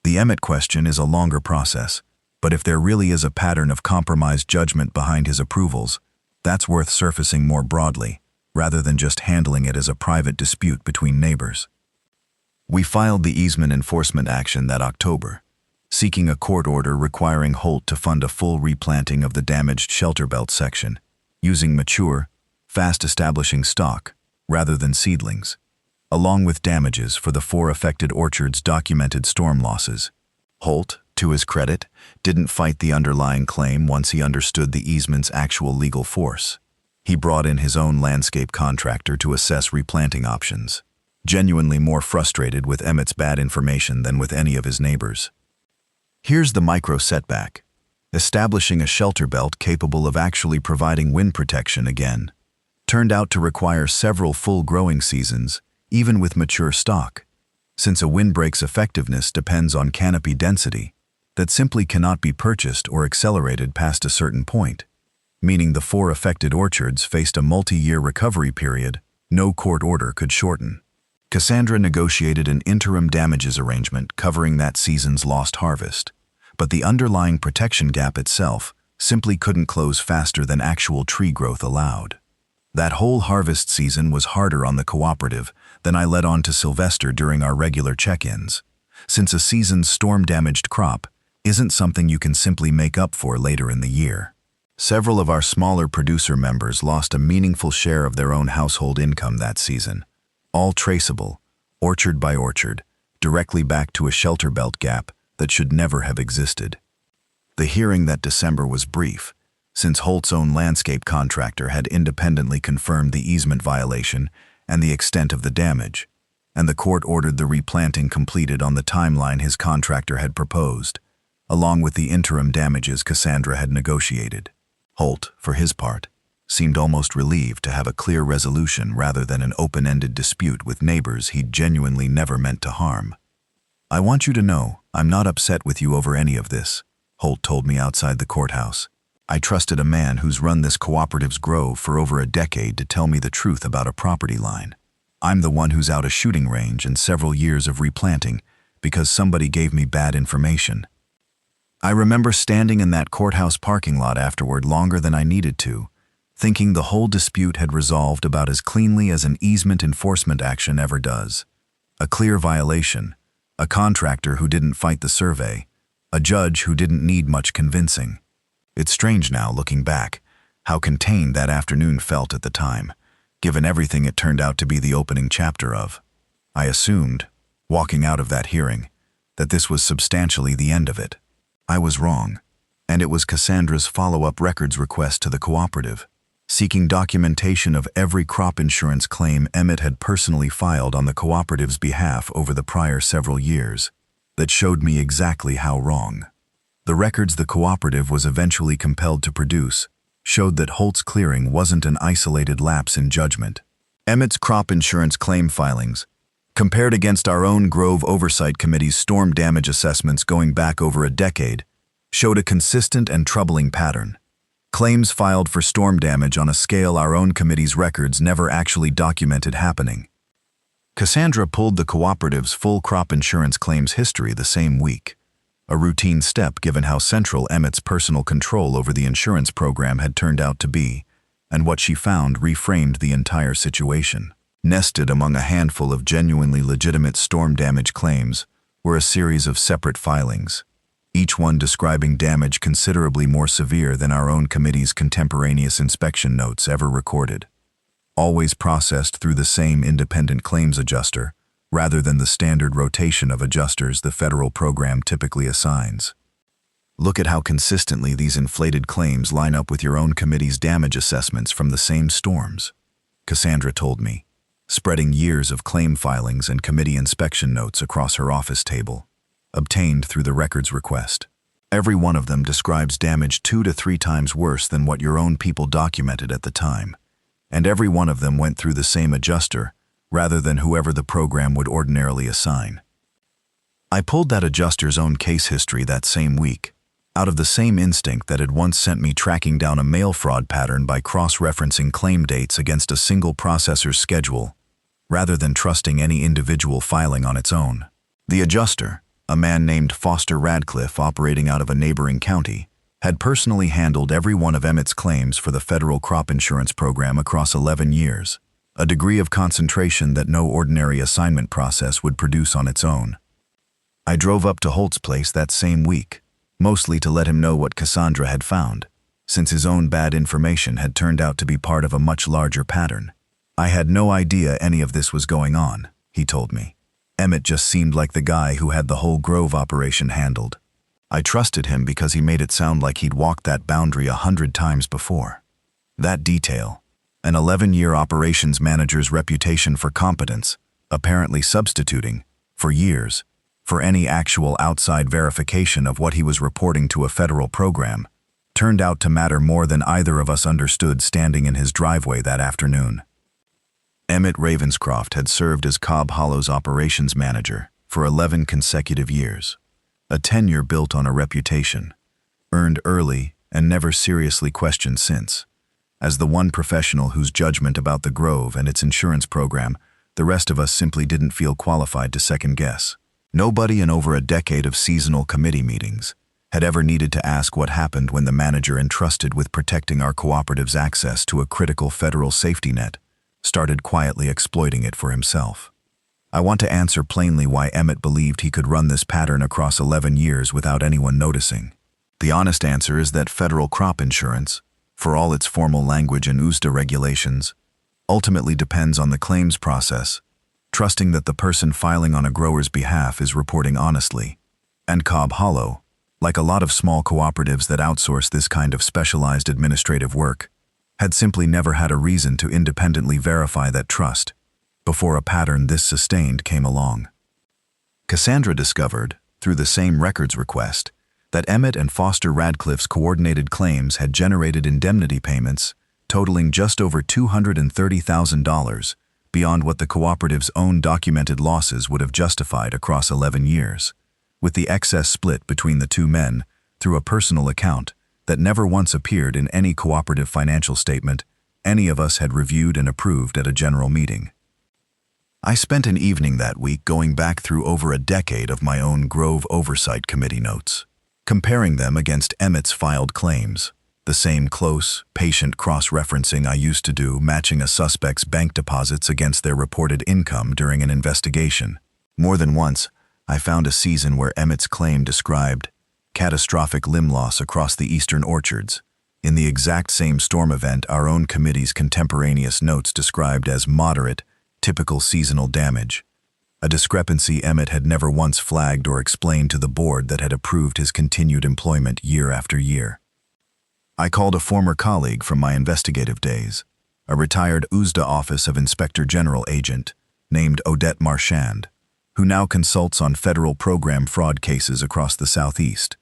The Emmett question is a longer process, but if there really is a pattern of compromised judgment behind his approvals, that's worth surfacing more broadly, rather than just handling it as a private dispute between neighbors. We filed the easement enforcement action that October, seeking a court order requiring Holt to fund a full replanting of the damaged shelter belt section, using mature, fast-establishing stock rather than seedlings, along with damages for the 4 affected orchards' documented storm losses. Holt, to his credit, didn't fight the underlying claim once he understood the easement's actual legal force. He brought in his own landscape contractor to assess replanting options, genuinely more frustrated with Emmett's bad information than with any of his neighbors. Here's the micro setback: establishing a shelter belt capable of actually providing wind protection again turned out to require several full growing seasons, even with mature stock, since a windbreak's effectiveness depends on canopy density that simply cannot be purchased or accelerated past a certain point, meaning the 4 affected orchards faced a multi-year recovery period no court order could shorten. Cassandra negotiated an interim damages arrangement covering that season's lost harvest, but the underlying protection gap itself simply couldn't close faster than actual tree growth allowed. That whole harvest season was harder on the cooperative than I let on to Sylvester during our regular check-ins, since a season's storm-damaged crop isn't something you can simply make up for later in the year. Several of our smaller producer members lost a meaningful share of their own household income that season, all traceable, orchard by orchard, directly back to a shelter belt gap that should never have existed. The hearing that December was brief, since Holt's own landscape contractor had independently confirmed the easement violation and the extent of the damage, and the court ordered the replanting completed on the timeline his contractor had proposed, along with the interim damages Cassandra had negotiated. Holt, for his part, seemed almost relieved to have a clear resolution rather than an open-ended dispute with neighbors he'd genuinely never meant to harm. "I want you to know I'm not upset with you over any of this," Holt told me outside the courthouse. "I trusted a man who's run this cooperative's grove for over a decade to tell me the truth about a property line. I'm the one who's out of shooting range and several years of replanting because somebody gave me bad information." I remember standing in that courthouse parking lot afterward longer than I needed to, thinking the whole dispute had resolved about as cleanly as an easement enforcement action ever does. A clear violation, a contractor who didn't fight the survey, a judge who didn't need much convincing. It's strange now, looking back, how contained that afternoon felt at the time, given everything it turned out to be the opening chapter of. I assumed, walking out of that hearing, that this was substantially the end of it. I was wrong, and it was Cassandra's follow-up records request to the cooperative, seeking documentation of every crop insurance claim Emmett had personally filed on the cooperative's behalf over the prior several years, that showed me exactly how wrong. The records the cooperative was eventually compelled to produce showed that Holt's clearing wasn't an isolated lapse in judgment. Emmett's crop insurance claim filings, compared against our own Grove Oversight Committee's storm damage assessments going back over a decade, showed a consistent and troubling pattern. Claims filed for storm damage on a scale our own committee's records never actually documented happening. Cassandra pulled the cooperative's full crop insurance claims history the same week, a routine step given how central Emmett's personal control over the insurance program had turned out to be, and what she found reframed the entire situation. Nested among a handful of genuinely legitimate storm damage claims were a series of separate filings, each one describing damage considerably more severe than our own committee's contemporaneous inspection notes ever recorded, always processed through the same independent claims adjuster, rather than the standard rotation of adjusters the federal program typically assigns. Look at how consistently these inflated claims line up with your own committee's damage assessments from the same storms, Cassandra told me, spreading years of claim filings and committee inspection notes across her office table, obtained through the records request. Every one of them describes damage 2 to 3 times worse than what your own people documented at the time, and every one of them went through the same adjuster rather than whoever the program would ordinarily assign. I pulled that adjuster's own case history that same week, out of the same instinct that had once sent me tracking down a mail fraud pattern by cross-referencing claim dates against a single processor's schedule, rather than trusting any individual filing on its own. The adjuster, a man named Foster Radcliffe operating out of a neighboring county, had personally handled every one of Emmett's claims for the federal crop insurance program across 11 years, a degree of concentration that no ordinary assignment process would produce on its own. I drove up to Holt's place that same week, mostly to let him know what Cassandra had found, since his own bad information had turned out to be part of a much larger pattern. I had no idea any of this was going on, he told me. Emmett just seemed like the guy who had the whole Grove operation handled. I trusted him because he made it sound like he'd walked that boundary 100 times before. That detail, an 11-year operations manager's reputation for competence, apparently substituting, for years, for any actual outside verification of what he was reporting to a federal program, turned out to matter more than either of us understood standing in his driveway that afternoon. Emmett Ravenscroft had served as Cobb Hollow's operations manager for 11 consecutive years, a tenure built on a reputation, earned early and never seriously questioned since. As the one professional whose judgment about the Grove and its insurance program the rest of us simply didn't feel qualified to second-guess. Nobody in over a decade of seasonal committee meetings had ever needed to ask what happened when the manager entrusted with protecting our cooperative's access to a critical federal safety net started quietly exploiting it for himself. I want to answer plainly why Emmett believed he could run this pattern across 11 years without anyone noticing. The honest answer is that federal crop insurance, for all its formal language and USDA regulations, ultimately depends on the claims process, trusting that the person filing on a grower's behalf is reporting honestly. And Cobb Hollow, like a lot of small cooperatives that outsource this kind of specialized administrative work, had simply never had a reason to independently verify that trust before a pattern this sustained came along. Cassandra discovered, through the same records request, that Emmett and Foster Radcliffe's coordinated claims had generated indemnity payments totaling just over $230,000 beyond what the cooperative's own documented losses would have justified across 11 years, with the excess split between the two men through a personal account that never once appeared in any cooperative financial statement any of us had reviewed and approved at a general meeting. I spent an evening that week going back through over a decade of my own Grove Oversight Committee notes, comparing them against Emmett's filed claims, the same close, patient cross-referencing I used to do matching a suspect's bank deposits against their reported income during an investigation. More than once, I found a season where Emmett's claim described catastrophic limb loss across the eastern orchards, in the exact same storm event our own committee's contemporaneous notes described as moderate, typical seasonal damage, a discrepancy Emmett had never once flagged or explained to the board that had approved his continued employment year after year. I called a former colleague from my investigative days, a retired USDA Office of Inspector General agent named Odette Marchand, who now consults on federal program fraud cases across the Southeast,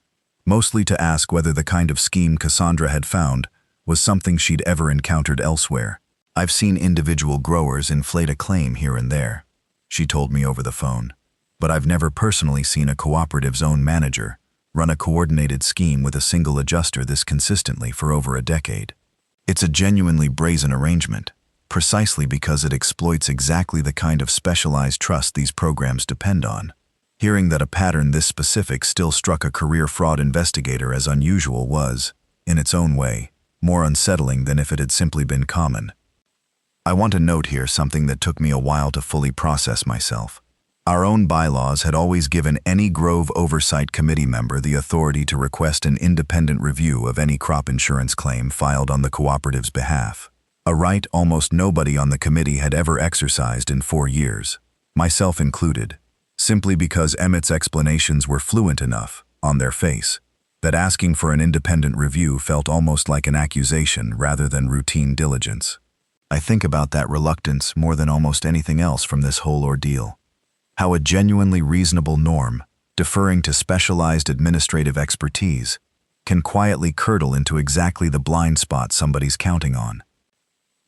mostly to ask whether the kind of scheme Cassandra had found was something she'd ever encountered elsewhere. "I've seen individual growers inflate a claim here and there," she told me over the phone, "but I've never personally seen a cooperative's own manager run a coordinated scheme with a single adjuster this consistently for over a decade. It's a genuinely brazen arrangement, precisely because it exploits exactly the kind of specialized trust these programs depend on." Hearing that a pattern this specific still struck a career fraud investigator as unusual was, in its own way, more unsettling than if it had simply been common. I want to note here something that took me a while to fully process myself. Our own bylaws had always given any Grove Oversight Committee member the authority to request an independent review of any crop insurance claim filed on the cooperative's behalf, a right almost nobody on the committee had ever exercised in 4 years, myself included, simply because Emmett's explanations were fluent enough, on their face, that asking for an independent review felt almost like an accusation rather than routine diligence. I think about that reluctance more than almost anything else from this whole ordeal. How a genuinely reasonable norm, deferring to specialized administrative expertise, can quietly curdle into exactly the blind spot somebody's counting on.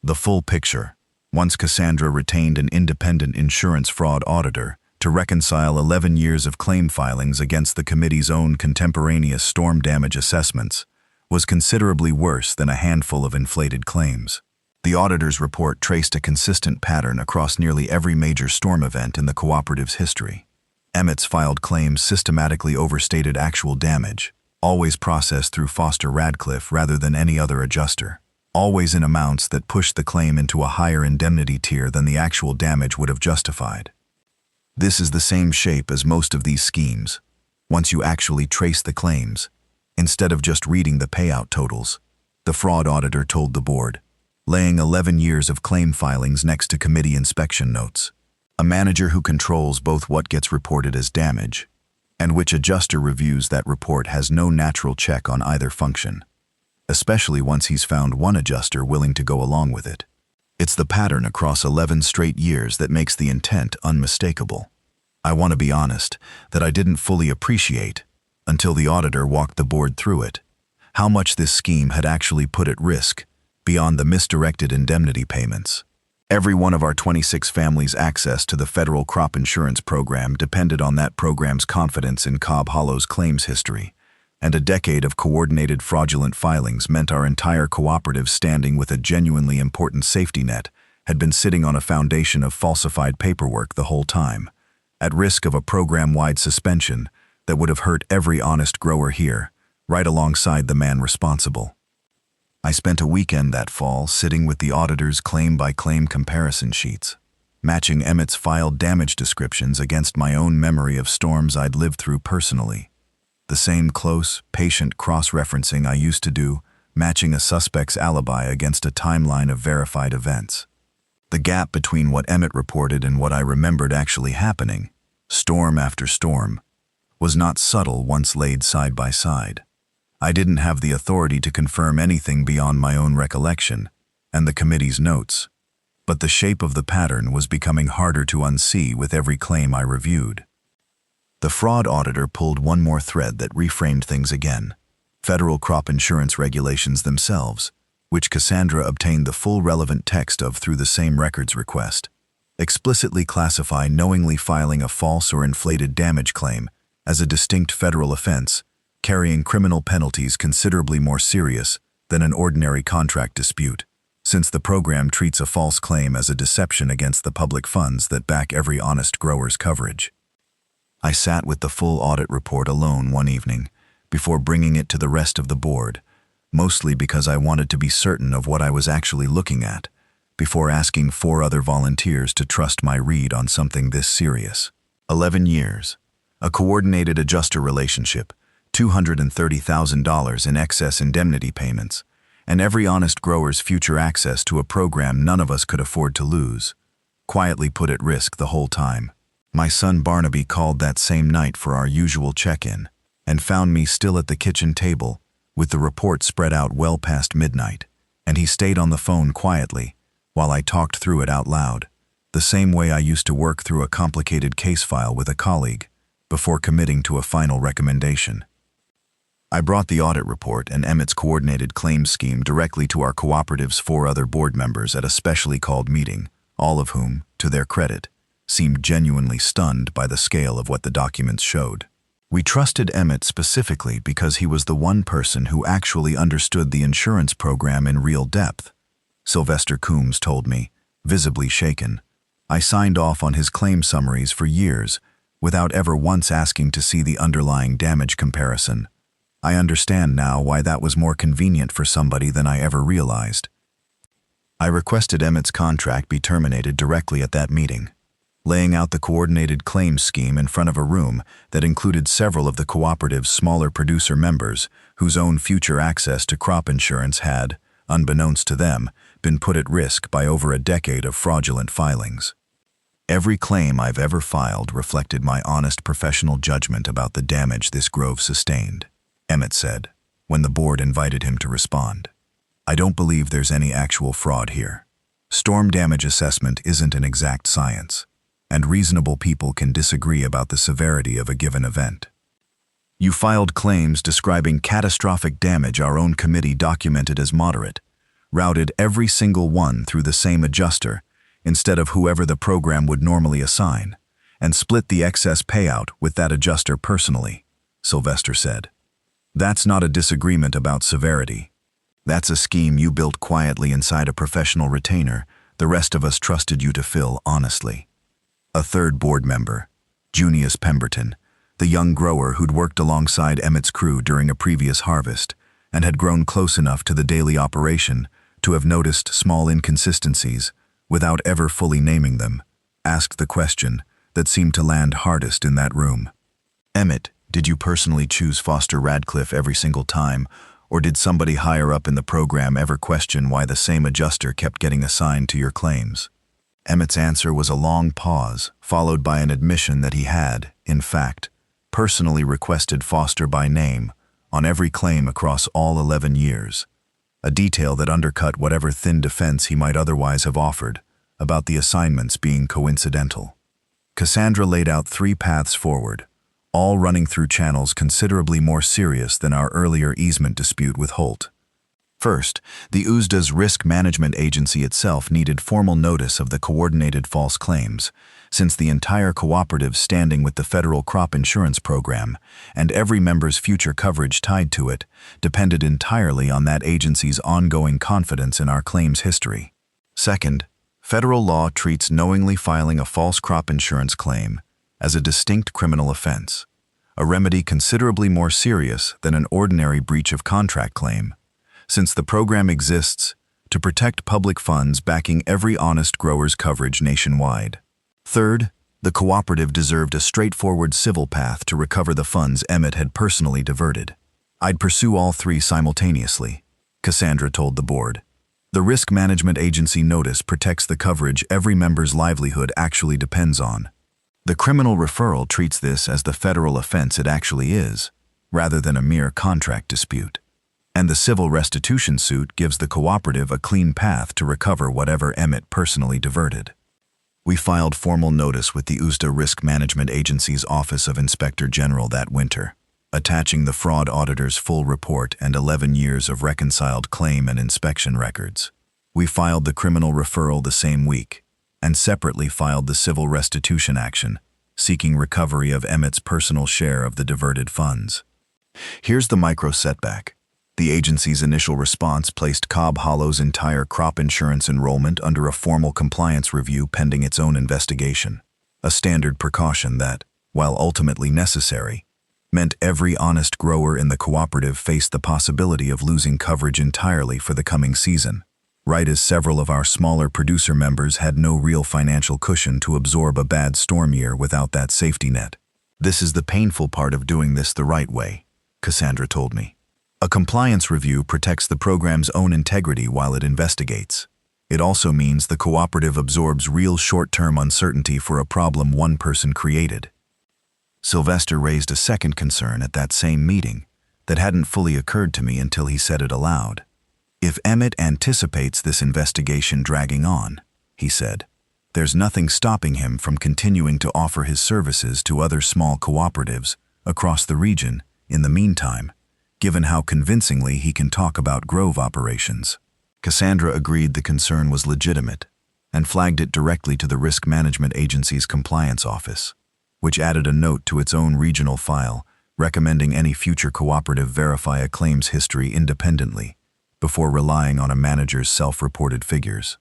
The full picture, once Cassandra retained an independent insurance fraud auditor to to reconcile 11 years of claim filings against the committee's own contemporaneous storm damage assessments was considerably worse than a handful of inflated claims. The auditor's report traced a consistent pattern across nearly every major storm event in the cooperative's history. Emmett's filed claims systematically overstated actual damage, always processed through Foster Radcliffe rather than any other adjuster, always in amounts that pushed the claim into a higher indemnity tier than the actual damage would have justified. This is the same shape as most of these schemes. Once you actually trace the claims, instead of just reading the payout totals, the fraud auditor told the board, laying 11 years of claim filings next to committee inspection notes. A manager who controls both what gets reported as damage and which adjuster reviews that report has no natural check on either function, especially once he's found one adjuster willing to go along with it. It's the pattern across 11 straight years that makes the intent unmistakable. I want to be honest that I didn't fully appreciate, until the auditor walked the board through it, how much this scheme had actually put at risk beyond the misdirected indemnity payments. Every one of our 26 families' access to the federal crop insurance program depended on that program's confidence in Cobb Hollow's claims history, and a decade of coordinated fraudulent filings meant our entire cooperative standing with a genuinely important safety net had been sitting on a foundation of falsified paperwork the whole time, at risk of a program-wide suspension that would have hurt every honest grower here, right alongside the man responsible. I spent a weekend that fall sitting with the auditor's claim-by-claim comparison sheets, matching Emmett's filed damage descriptions against my own memory of storms I'd lived through personally. The same close, patient cross-referencing I used to do, matching a suspect's alibi against a timeline of verified events. The gap between what Emmett reported and what I remembered actually happening, storm after storm, was not subtle once laid side by side. I didn't have the authority to confirm anything beyond my own recollection and the committee's notes, but the shape of the pattern was becoming harder to unsee with every claim I reviewed. The fraud auditor pulled one more thread that reframed things again. Federal crop insurance regulations themselves, which Cassandra obtained the full relevant text of through the same records request, explicitly classify knowingly filing a false or inflated damage claim as a distinct federal offense, carrying criminal penalties considerably more serious than an ordinary contract dispute, since the program treats a false claim as a deception against the public funds that back every honest grower's coverage. I sat with the full audit report alone one evening, before bringing it to the rest of the board, mostly because I wanted to be certain of what I was actually looking at, before asking 4 other volunteers to trust my read on something this serious. 11 years, a coordinated adjuster relationship, $230,000 in excess indemnity payments, and every honest grower's future access to a program none of us could afford to lose, quietly put at risk the whole time. My son Barnaby called that same night for our usual check-in, and found me still at the kitchen table, with the report spread out well past midnight, and he stayed on the phone quietly while I talked through it out loud, the same way I used to work through a complicated case file with a colleague, before committing to a final recommendation. I brought the audit report and Emmett's coordinated claims scheme directly to our cooperative's 4 other board members at a specially called meeting, all of whom, to their credit, seemed genuinely stunned by the scale of what the documents showed. We trusted Emmett specifically because he was the one person who actually understood the insurance program in real depth, Sylvester Coombs told me, visibly shaken. I signed off on his claim summaries for years, without ever once asking to see the underlying damage comparison. I understand now why that was more convenient for somebody than I ever realized. I requested Emmett's contract be terminated directly at that meeting, laying out the coordinated claims scheme in front of a room that included several of the cooperative's smaller producer members whose own future access to crop insurance had, unbeknownst to them, been put at risk by over a decade of fraudulent filings. Every claim I've ever filed reflected my honest professional judgment about the damage this grove sustained, Emmett said, when the board invited him to respond. I don't believe there's any actual fraud here. Storm damage assessment isn't an exact science, and reasonable people can disagree about the severity of a given event. You filed claims describing catastrophic damage our own committee documented as moderate, routed every single one through the same adjuster instead of whoever the program would normally assign, and split the excess payout with that adjuster personally, Sylvester said. That's not a disagreement about severity. That's a scheme you built quietly inside a professional retainer the rest of us trusted you to fill honestly. A third board member, Junius Pemberton, the young grower who'd worked alongside Emmett's crew during a previous harvest and had grown close enough to the daily operation to have noticed small inconsistencies without ever fully naming them, asked the question that seemed to land hardest in that room. Emmett, did you personally choose Foster Radcliffe every single time, or did somebody higher up in the program ever question why the same adjuster kept getting assigned to your claims? Emmett's answer was a long pause, followed by an admission that he had, in fact, personally requested Foster by name on every claim across all 11 years, a detail that undercut whatever thin defense he might otherwise have offered about the assignments being coincidental. Cassandra laid out 3 paths forward, all running through channels considerably more serious than our earlier easement dispute with Holt. First, the USDA's risk management agency itself needed formal notice of the coordinated false claims, since the entire cooperative standing with the federal crop insurance program and every member's future coverage tied to it depended entirely on that agency's ongoing confidence in our claims history. Second, federal law treats knowingly filing a false crop insurance claim as a distinct criminal offense, a remedy considerably more serious than an ordinary breach of contract claim, since the program exists to protect public funds backing every honest grower's coverage nationwide. Third, the cooperative deserved a straightforward civil path to recover the funds Emmett had personally diverted. I'd pursue all 3 simultaneously, Cassandra told the board. The risk management agency notice protects the coverage every member's livelihood actually depends on. The criminal referral treats this as the federal offense it actually is, rather than a mere contract dispute. And the civil restitution suit gives the cooperative a clean path to recover whatever Emmett personally diverted. We filed formal notice with the USDA Risk Management Agency's Office of Inspector General that winter, attaching the fraud auditor's full report and 11 years of reconciled claim and inspection records. We filed the criminal referral the same week, and separately filed the civil restitution action, seeking recovery of Emmett's personal share of the diverted funds. Here's the micro setback. The agency's initial response placed Cobb Hollow's entire crop insurance enrollment under a formal compliance review pending its own investigation, a standard precaution that, while ultimately necessary, meant every honest grower in the cooperative faced the possibility of losing coverage entirely for the coming season, right as several of our smaller producer members had no real financial cushion to absorb a bad storm year without that safety net. This is the painful part of doing this the right way, Cassandra told me. A compliance review protects the program's own integrity while it investigates. It also means the cooperative absorbs real short-term uncertainty for a problem one person created. Sylvester raised a second concern at that same meeting that hadn't fully occurred to me until he said it aloud. If Emmett anticipates this investigation dragging on, he said, there's nothing stopping him from continuing to offer his services to other small cooperatives across the region in the meantime, given how convincingly he can talk about grove operations. Cassandra agreed the concern was legitimate and flagged it directly to the Risk Management Agency's compliance office, which added a note to its own regional file recommending any future cooperative verify a claims history independently before relying on a manager's self-reported figures.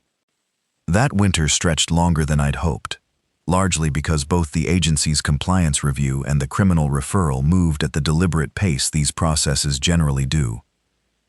That winter stretched longer than I'd hoped, largely because both the agency's compliance review and the criminal referral moved at the deliberate pace these processes generally do,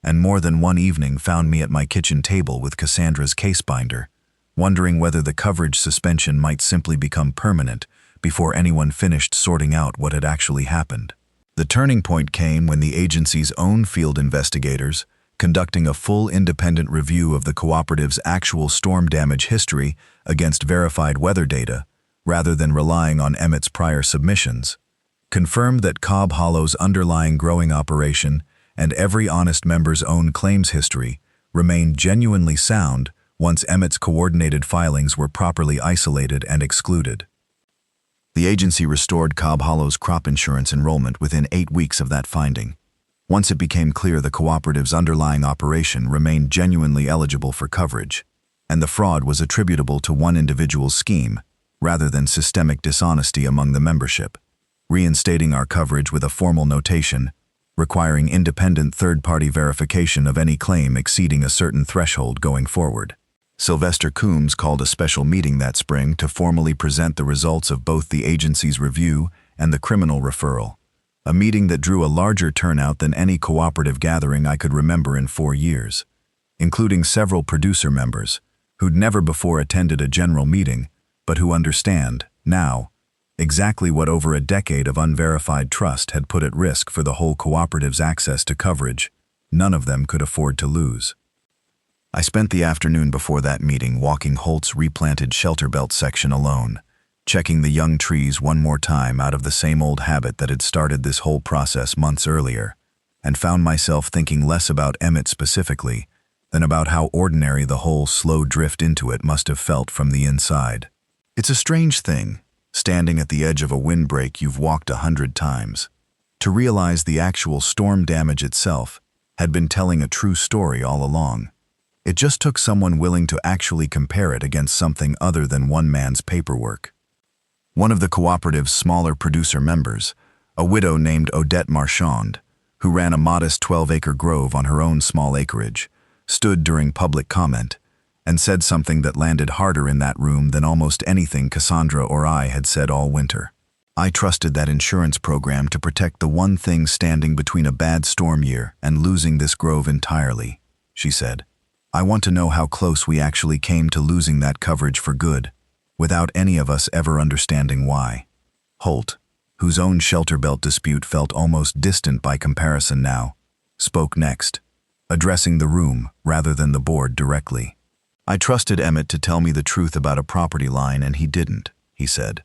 and more than one evening found me at my kitchen table with Cassandra's case binder, wondering whether the coverage suspension might simply become permanent before anyone finished sorting out what had actually happened. The turning point came when the agency's own field investigators, conducting a full independent review of the cooperative's actual storm damage history against verified weather data, rather than relying on Emmett's prior submissions, confirmed that Cobb Hollow's underlying growing operation and every honest member's own claims history remained genuinely sound once Emmett's coordinated filings were properly isolated and excluded. The agency restored Cobb Hollow's crop insurance enrollment within 8 weeks of that finding, once it became clear the cooperative's underlying operation remained genuinely eligible for coverage, and the fraud was attributable to one individual's scheme, rather than systemic dishonesty among the membership, reinstating our coverage with a formal notation, requiring independent third-party verification of any claim exceeding a certain threshold going forward. Sylvester Coombs called a special meeting that spring to formally present the results of both the agency's review and the criminal referral, a meeting that drew a larger turnout than any cooperative gathering I could remember in 4 years, including several producer members who'd never before attended a general meeting, but who understand, now, exactly what over a decade of unverified trust had put at risk for the whole cooperative's access to coverage none of them could afford to lose. I spent the afternoon before that meeting walking Holt's replanted shelter belt section alone, checking the young trees one more time out of the same old habit that had started this whole process months earlier, and found myself thinking less about Emmett specifically than about how ordinary the whole slow drift into it must have felt from the inside. It's a strange thing, standing at the edge of a windbreak you've walked 100 times, to realize the actual storm damage itself had been telling a true story all along. It just took someone willing to actually compare it against something other than one man's paperwork. One of the cooperative's smaller producer members, a widow named Odette Marchand, who ran a modest 12-acre grove on her own small acreage, stood during public comment and said something that landed harder in that room than almost anything Cassandra or I had said all winter. I trusted that insurance program to protect the one thing standing between a bad storm year and losing this grove entirely, she said. I want to know how close we actually came to losing that coverage for good, without any of us ever understanding why. Holt, whose own shelter belt dispute felt almost distant by comparison now, spoke next, addressing the room rather than the board directly. I trusted Emmett to tell me the truth about a property line and he didn't, he said.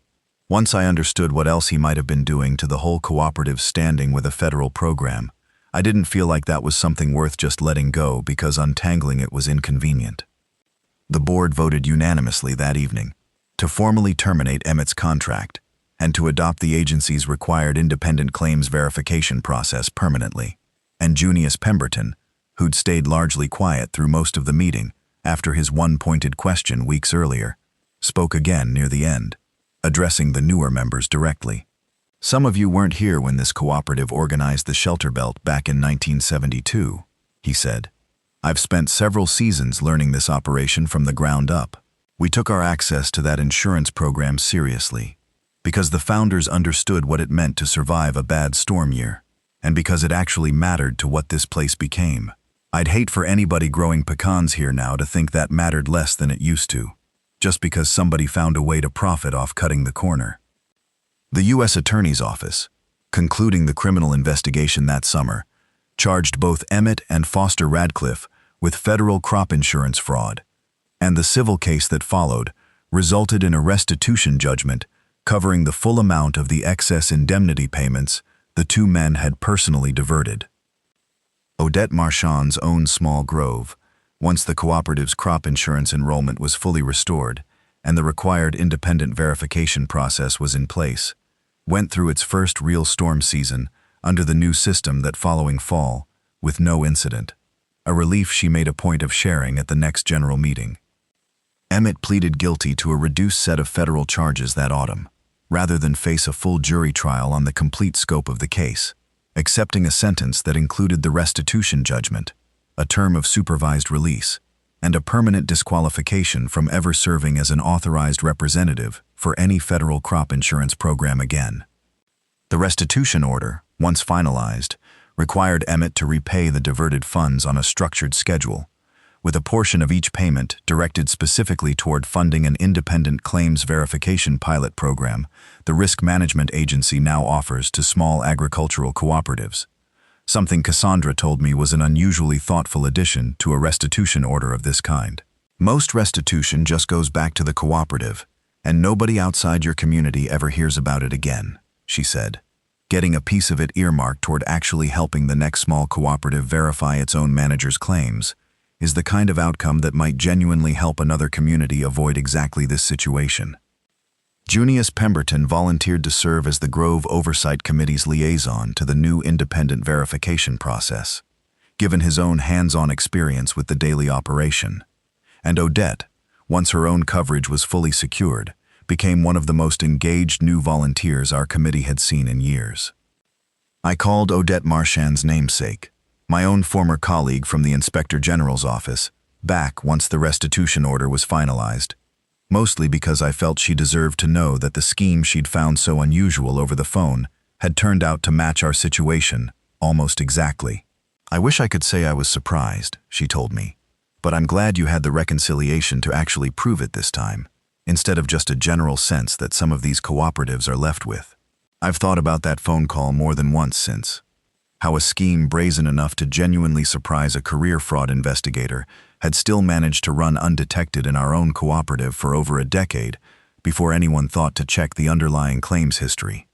Once I understood what else he might have been doing to the whole cooperative standing with a federal program, I didn't feel like that was something worth just letting go because untangling it was inconvenient. The board voted unanimously that evening to formally terminate Emmett's contract and to adopt the agency's required independent claims verification process permanently, and Junius Pemberton, who'd stayed largely quiet through most of the meeting after his one-pointed question weeks earlier, spoke again near the end, addressing the newer members directly. Some of you weren't here when this cooperative organized the shelter belt back in 1972, he said. I've spent several seasons learning this operation from the ground up. We took our access to that insurance program seriously, because the founders understood what it meant to survive a bad storm year, and because it actually mattered to what this place became. I'd hate for anybody growing pecans here now to think that mattered less than it used to, just because somebody found a way to profit off cutting the corner. The U.S. Attorney's Office, concluding the criminal investigation that summer, charged both Emmett and Foster Radcliffe with federal crop insurance fraud, and the civil case that followed resulted in a restitution judgment covering the full amount of the excess indemnity payments the two men had personally diverted. Odette Marchand's own small grove, once the cooperative's crop insurance enrollment was fully restored and the required independent verification process was in place, went through its first real storm season under the new system that following fall, with no incident, a relief she made a point of sharing at the next general meeting. Emmett pleaded guilty to a reduced set of federal charges that autumn, rather than face a full jury trial on the complete scope of the case, accepting a sentence that included the restitution judgment, a term of supervised release, and a permanent disqualification from ever serving as an authorized representative for any federal crop insurance program again. The restitution order, once finalized, required Emmett to repay the diverted funds on a structured schedule, with a portion of each payment directed specifically toward funding an independent claims verification pilot program the risk management agency now offers to small agricultural cooperatives, something Cassandra told me was an unusually thoughtful addition to a restitution order of this kind. Most restitution just goes back to the cooperative, and nobody outside your community ever hears about it again, she said, getting a piece of it earmarked toward actually helping the next small cooperative verify its own manager's claims, is the kind of outcome that might genuinely help another community avoid exactly this situation. Junius Pemberton volunteered to serve as the Grove Oversight Committee's liaison to the new independent verification process, given his own hands-on experience with the daily operation. And Odette, once her own coverage was fully secured, became one of the most engaged new volunteers our committee had seen in years. I called Odette Marchand's namesake, my own former colleague from the Inspector General's office, back once the restitution order was finalized, mostly because I felt she deserved to know that the scheme she'd found so unusual over the phone had turned out to match our situation almost exactly. "I wish I could say I was surprised," she told me, "but I'm glad you had the reconciliation to actually prove it this time, instead of just a general sense that some of these cooperatives are left with." I've thought about that phone call more than once since. How a scheme brazen enough to genuinely surprise a career fraud investigator had still managed to run undetected in our own cooperative for over a decade before anyone thought to check the underlying claims history.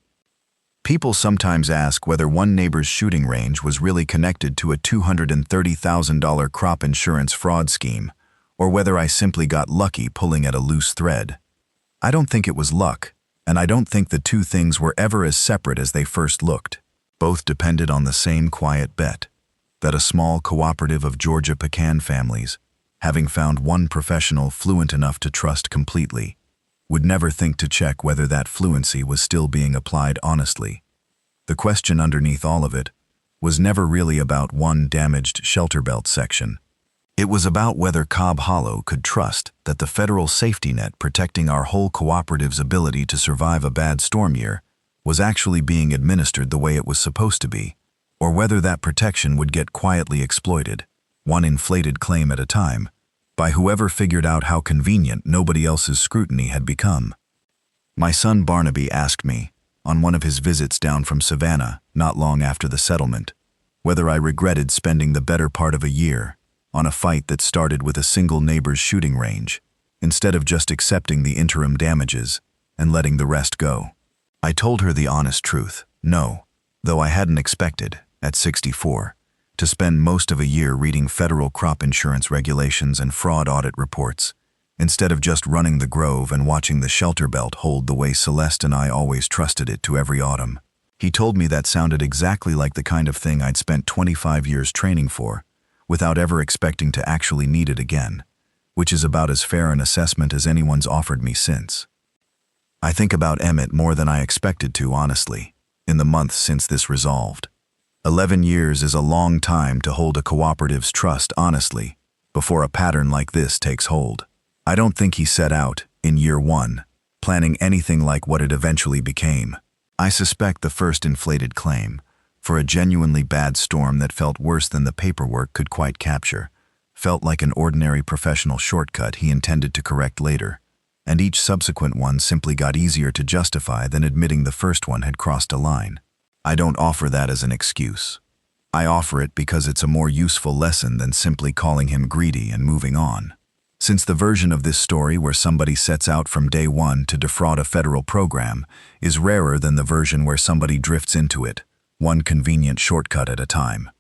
People sometimes ask whether one neighbor's shooting range was really connected to a $230,000 crop insurance fraud scheme, or whether I simply got lucky pulling at a loose thread. I don't think it was luck, and I don't think the two things were ever as separate as they first looked. Both depended on the same quiet bet, that a small cooperative of Georgia pecan families, having found one professional fluent enough to trust completely, would never think to check whether that fluency was still being applied honestly. The question underneath all of it was never really about one damaged shelter belt section. It was about whether Cobb Hollow could trust that the federal safety net protecting our whole cooperative's ability to survive a bad storm year was actually being administered the way it was supposed to be, or whether that protection would get quietly exploited, one inflated claim at a time, by whoever figured out how convenient nobody else's scrutiny had become. My son Barnaby asked me, on one of his visits down from Savannah not long after the settlement, whether I regretted spending the better part of a year on a fight that started with a single neighbor's shooting range, instead of just accepting the interim damages and letting the rest go. I told her the honest truth, no, though I hadn't expected, at 64, to spend most of a year reading federal crop insurance regulations and fraud audit reports, instead of just running the grove and watching the shelter belt hold the way Celeste and I always trusted it to every autumn. He told me that sounded exactly like the kind of thing I'd spent 25 years training for, without ever expecting to actually need it again, which is about as fair an assessment as anyone's offered me since. I think about Emmett more than I expected to, honestly, in the months since this resolved. 11 years is a long time to hold a cooperative's trust honestly, before a pattern like this takes hold. I don't think he set out, in year one, planning anything like what it eventually became. I suspect the first inflated claim, for a genuinely bad storm that felt worse than the paperwork could quite capture, felt like an ordinary professional shortcut he intended to correct later, and each subsequent one simply got easier to justify than admitting the first one had crossed a line. I don't offer that as an excuse. I offer it because it's a more useful lesson than simply calling him greedy and moving on. Since the version of this story where somebody sets out from day one to defraud a federal program is rarer than the version where somebody drifts into it, one convenient shortcut at a time.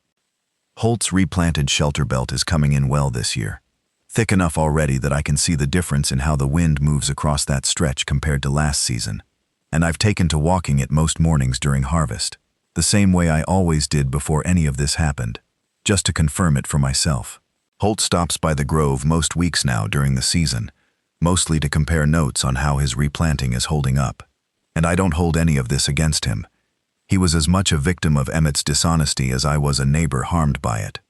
Holt's replanted shelter belt is coming in well this year. Thick enough already that I can see the difference in how the wind moves across that stretch compared to last season, and I've taken to walking it most mornings during harvest, the same way I always did before any of this happened, just to confirm it for myself. Holt stops by the grove most weeks now during the season, mostly to compare notes on how his replanting is holding up, and I don't hold any of this against him. He was as much a victim of Emmett's dishonesty as I was a neighbor harmed by it.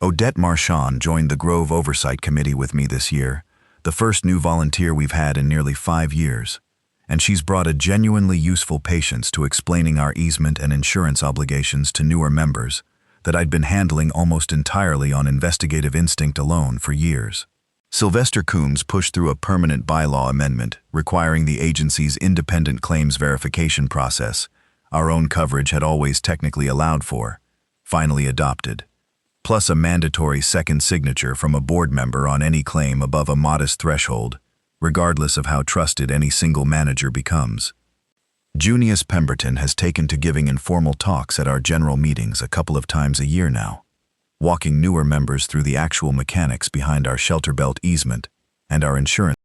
Odette Marchand joined the Grove Oversight Committee with me this year, the first new volunteer we've had in nearly 5 years, and she's brought a genuinely useful patience to explaining our easement and insurance obligations to newer members that I'd been handling almost entirely on investigative instinct alone for years. Sylvester Coombs pushed through a permanent bylaw amendment requiring the agency's independent claims verification process our own coverage had always technically allowed for, finally adopted, plus a mandatory second signature from a board member on any claim above a modest threshold, regardless of how trusted any single manager becomes. Junius Pemberton has taken to giving informal talks at our general meetings a couple of times a year now, walking newer members through the actual mechanics behind our shelter belt easement and our insurance